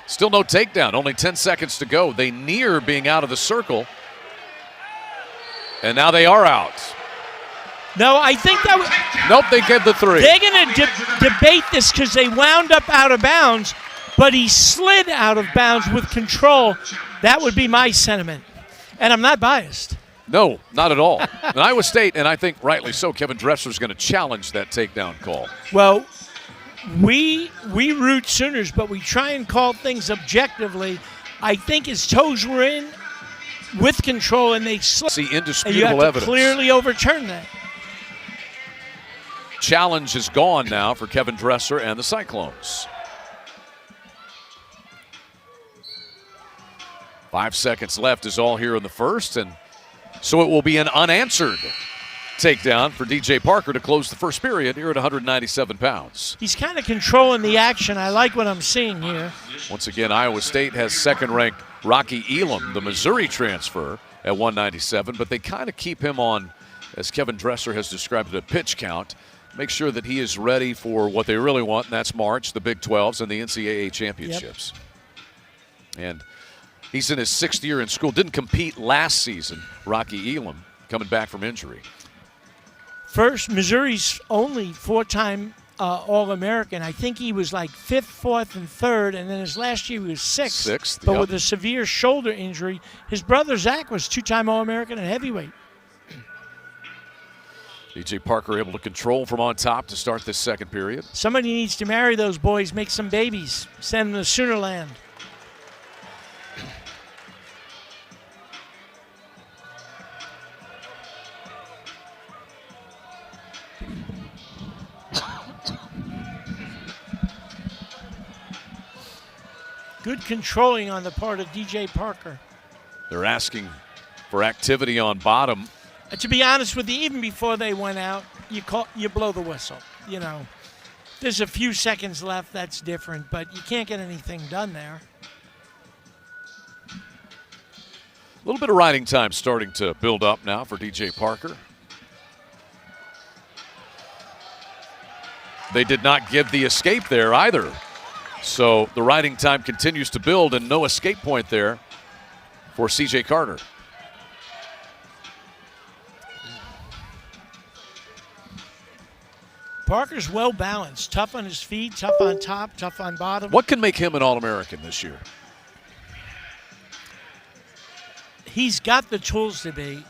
Still no takedown, only 10 seconds to go. They near being out of the circle. And now they are out. No, I think that was... Nope, they get the 3. They're going to debate this because they wound up out of bounds, but he slid out of bounds with control. That would be my sentiment. And I'm not biased. No, not at all. And Iowa State, and I think rightly so, Kevin Dresser's going to challenge that takedown call. Well, we root Sooners, but we try and call things objectively. I think his toes were in with control, and they slipped. See And you indisputable have to evidence. clearly overturn that. Challenge is gone now for Kevin Dresser and the Cyclones. 5 seconds left is all here in the first, and so it will be an unanswered takedown for DJ Parker to close the first period here at 197 pounds. He's kind of controlling the action. I like what I'm seeing here. Once again, Iowa State has second-ranked Rocky Elam, the Missouri transfer, at 197, but they kind of keep him on, as Kevin Dresser has described it, a pitch count. Make sure that he is ready for what they really want, and that's March, the Big 12s, and the NCAA championships. Yep. And he's in his 6th year in school. Didn't compete last season, Rocky Elam, coming back from injury. First, Missouri's only 4-time All-American. I think he was like 5th, 4th, and 3rd, and then his last year he was 6th. 6th, but yep. with a severe shoulder injury. His brother, Zach, was 2-time All-American at heavyweight. DJ Parker able to control from on top to start this second period. Somebody needs to marry those boys, make some babies, send them to Soonerland. Good controlling on the part of DJ Parker. They're asking for activity on bottom. To be honest with you, even before they went out, you blow the whistle. You know, there's a few seconds left. That's different, but you can't get anything done there. A little bit of riding time starting to build up now for DJ Parker. They did not give the escape there either. So the riding time continues to build, and no escape point there for CJ Carter. Parker's well balanced, tough on his feet, tough on top, tough on bottom. What can make him an All-American this year? He's got the tools to be.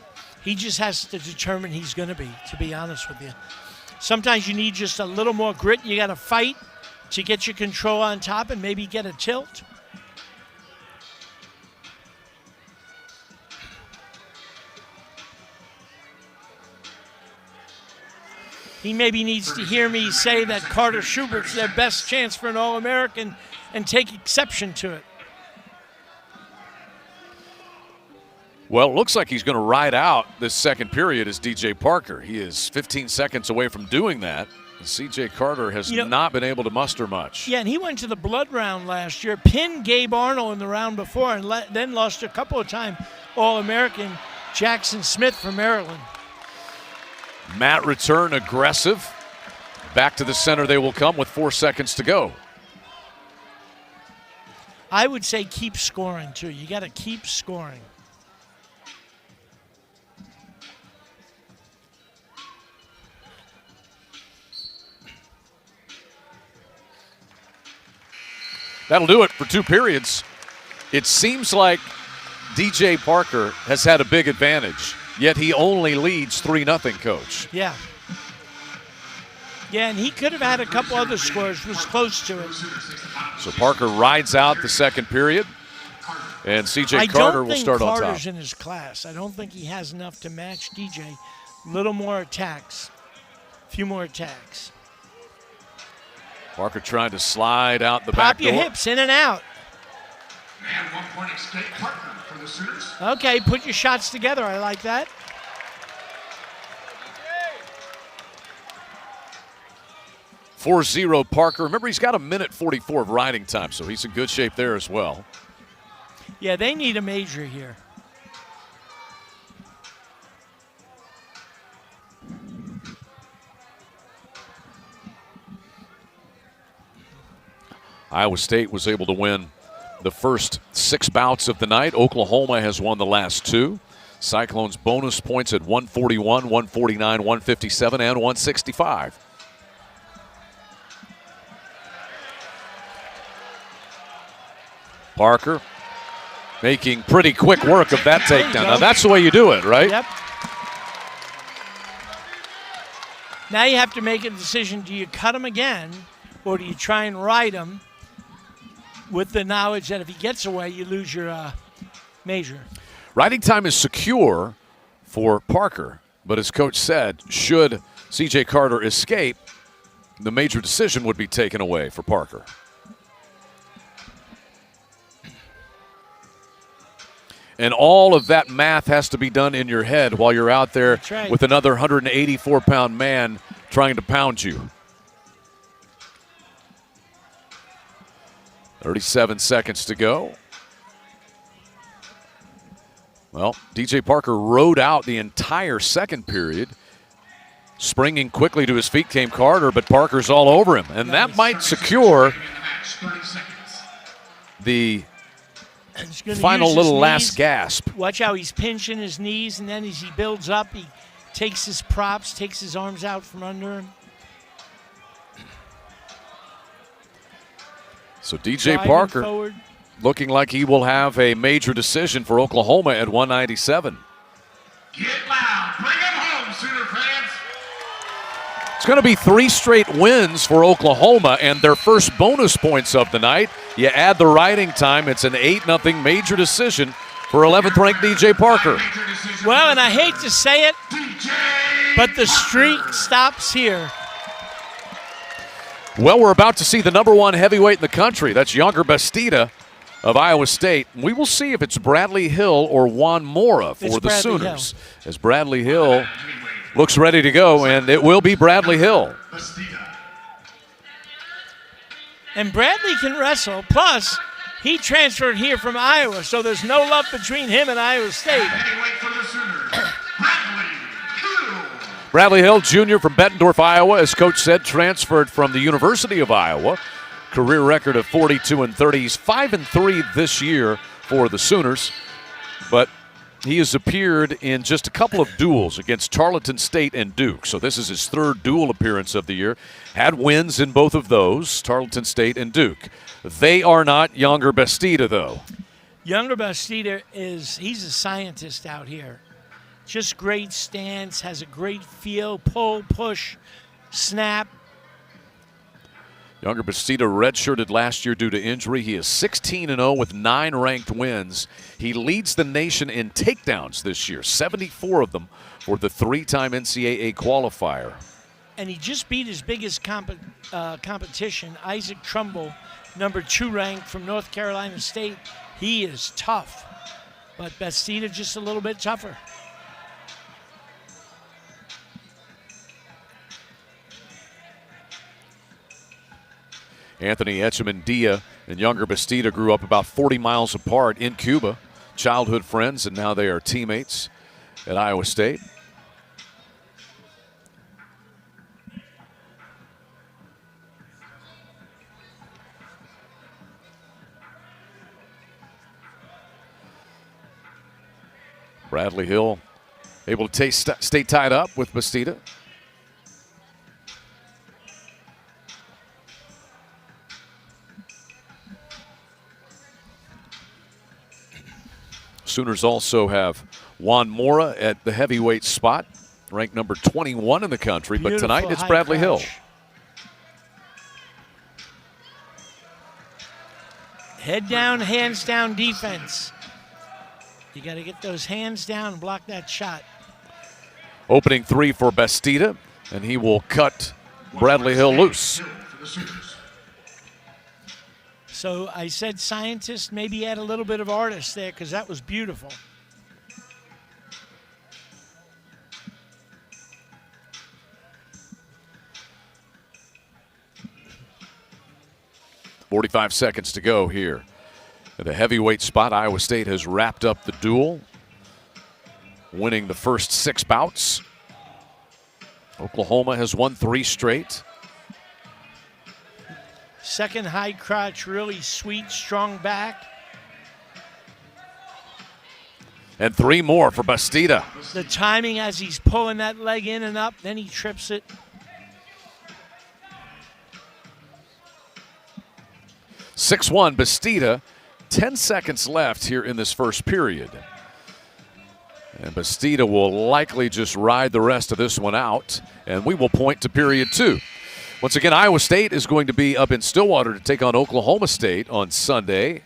He just has to determine he's going to be honest with you. Sometimes you need just a little more grit. You got to fight to get your control on top and maybe get a tilt. He maybe needs to hear me say that Carter Schubert's their best chance for an All-American and take exception to it. Well, it looks like he's going to ride out this second period as DJ Parker. He is 15 seconds away from doing that. CJ Carter has not been able to muster much. Yeah, and he went to the blood round last year, pinned Gabe Arnold in the round before, and then lost a couple of times All-American Jackson Smith from Maryland. Matt return aggressive. Back to the center they will come with 4 seconds to go. I would say keep scoring, too. You got to keep scoring. That'll do it for 2 periods. It seems like DJ Parker has had a big advantage, yet he only leads 3-0, Coach. Yeah. Yeah, and he could have had a couple other scores, was close to it. So Parker rides out the second period, and CJ Carter will start on top. I don't think Carter's in his class. I don't think he has enough to match DJ. A little more attacks, a few more attacks. Parker trying to slide out the back door. Pop your hips in and out. And 1 point escape Parker for the Sooners. Okay, put your shots together. I like that. 4-0 Parker. Remember, he's got a minute 44 of riding time, so he's in good shape there as well. Yeah, they need a major here. Iowa State was able to win the first 6 bouts of the night. Oklahoma has won the last 2. Cyclones bonus points at 141, 149, 157, and 165. Parker making pretty quick work of that takedown. Now that's the way you do it, right? Yep. Now you have to make a decision. Do you cut him again, or do you try and ride him with the knowledge that if he gets away, you lose your major? Riding time is secure for Parker, but as Coach said, should C.J. Carter escape, the major decision would be taken away for Parker. And all of that math has to be done in your head while you're out there with another 184-pound man trying to pound you. 37 seconds to go. Well, DJ Parker rode out the entire second period. Springing quickly to his feet came Carter, but Parker's all over him. And that might secure the final little last gasp. Watch how he's pinching his knees, and then as he builds up, he takes his props, takes his arms out from under him. So DJ Parker forward, looking like he will have a major decision for Oklahoma at 197. Get loud. Bring him home, Sooner fans. It's going to be 3 straight wins for Oklahoma and their first bonus points of the night. You add the riding time, it's an 8-0 major decision for 11th-ranked DJ Parker. well, and I hate to say it, but the streak stops here. Well, we're about to see the #1 heavyweight in the country. That's Younger Bastida of Iowa State. We will see if it's Bradley Hill or Juan Mora for the Sooners. As Bradley Hill looks ready to go, and it will be Bradley Hill. And Bradley can wrestle. Plus, he transferred here from Iowa, so there's no love between him and Iowa State. Bradley Hill, Jr. from Bettendorf, Iowa, as Coach said, transferred from the University of Iowa. Career record of 42-30. He's 5-3 this year for the Sooners, but he has appeared in just a couple of duels against Tarleton State and Duke. So this is his 3rd duel appearance of the year. Had wins in both of those, Tarleton State and Duke. They are not Younger Bastida, though. Younger Bastida he's a scientist out here. Just great stance, has a great feel, pull, push, snap. Younger Bastida redshirted last year due to injury. He is 16-0 with 9 ranked wins. He leads the nation in takedowns this year, 74 of them for the 3-time NCAA qualifier. And he just beat his biggest competition, Isaac Trumbull, #2 ranked from North Carolina State. He is tough, but Bastida just a little bit tougher. Anthony Echemendia and Younger Bastida grew up about 40 miles apart in Cuba. Childhood friends, and now they are teammates at Iowa State. Bradley Hill able to stay tied up with Bastida. Sooners also have Juan Mora at the heavyweight spot, ranked number 21 in the country. But tonight it's Bradley Hill. Head down, hands down defense. You got to get those hands down and block that shot. Opening 3 for Bastida, and he will cut Bradley Hill loose. So I said scientist, maybe add a little bit of artist there because that was beautiful. 45 seconds to go here. At the heavyweight spot, Iowa State has wrapped up the duel, winning the first 6 bouts. Oklahoma has won 3 straight. Second high crotch, really sweet, strong back. And 3 more for Bastida. The timing as he's pulling that leg in and up, then he trips it. 6-1 Bastida. 10 seconds left here in this first period. And Bastida will likely just ride the rest of this one out, and we will point to period 2. Once again, Iowa State is going to be up in Stillwater to take on Oklahoma State on Sunday.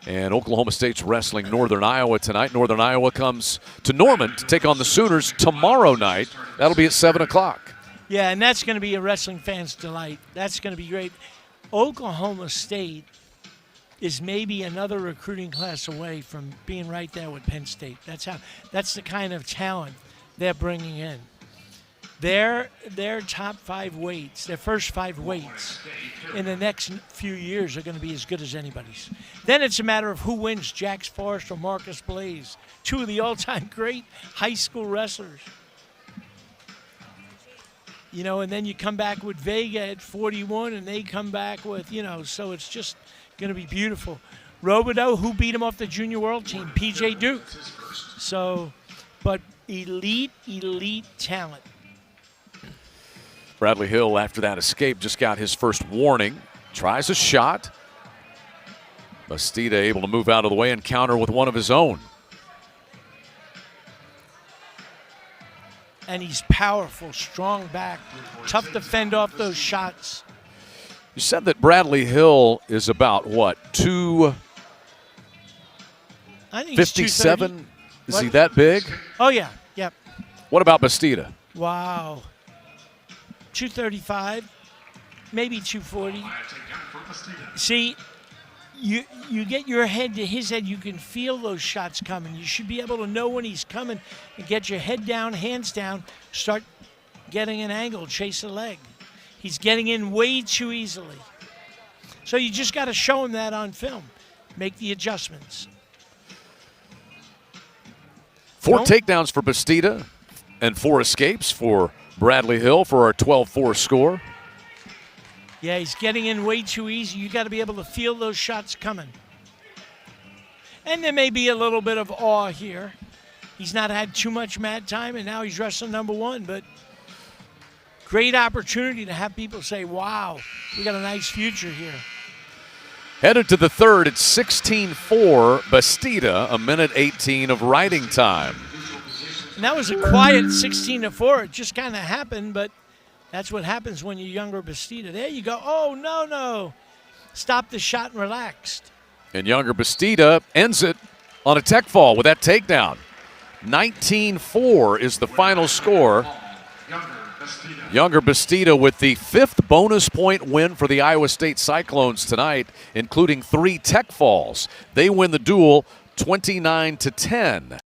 And Oklahoma State's wrestling Northern Iowa tonight. Northern Iowa comes to Norman to take on the Sooners tomorrow night. That'll be at 7 o'clock. Yeah, and that's going to be a wrestling fan's delight. That's going to be great. Oklahoma State is maybe another recruiting class away from being right there with Penn State. That's the kind of talent they're bringing in. Their top 5 weights, their first 5 weights in the next few years are going to be as good as anybody's. Then it's a matter of who wins, Jax Forrest or Marcus Blaze, 2 of the all-time great high school wrestlers. You know, and then you come back with Vega at 41, and they come back with, you know, so it's just going to be beautiful. Robideau, who beat him off the junior world team? PJ Duke. So, but elite talent. Bradley Hill, after that escape, just got his first warning. Tries a shot. Bastida able to move out of the way and counter with one of his own. And he's powerful, strong back, tough to fend off those shots. You said that Bradley Hill is about what, 257? Is he that big? Oh yeah, yep. What about Bastida? Wow. 235, maybe 240. See, you get your head to his head, you can feel those shots coming. You should be able to know when he's coming and get your head down, hands down, start getting an angle, chase a leg. He's getting in way too easily. So you just got to show him that on film. Make the adjustments. 4 takedowns for Bastida and 4 escapes for Bradley Hill for our 12-4 score. Yeah, he's getting in way too easy. You got to be able to feel those shots coming. And there may be a little bit of awe here. He's not had too much mat time, and now he's wrestling number 1. But great opportunity to have people say, wow, we got a nice future here. Headed to the third, it's 16-4 Bastida, a minute 18 of riding time. And that was a quiet 16-4. It just kind of happened, but that's what happens when you're younger Bastida. There you go. Oh, no. Stop the shot and relaxed. And younger Bastida ends it on a tech fall with that takedown. 19-4 is the final score. Younger Bastida with the 5th bonus point win for the Iowa State Cyclones tonight, including 3 tech falls. They win the duel 29-10.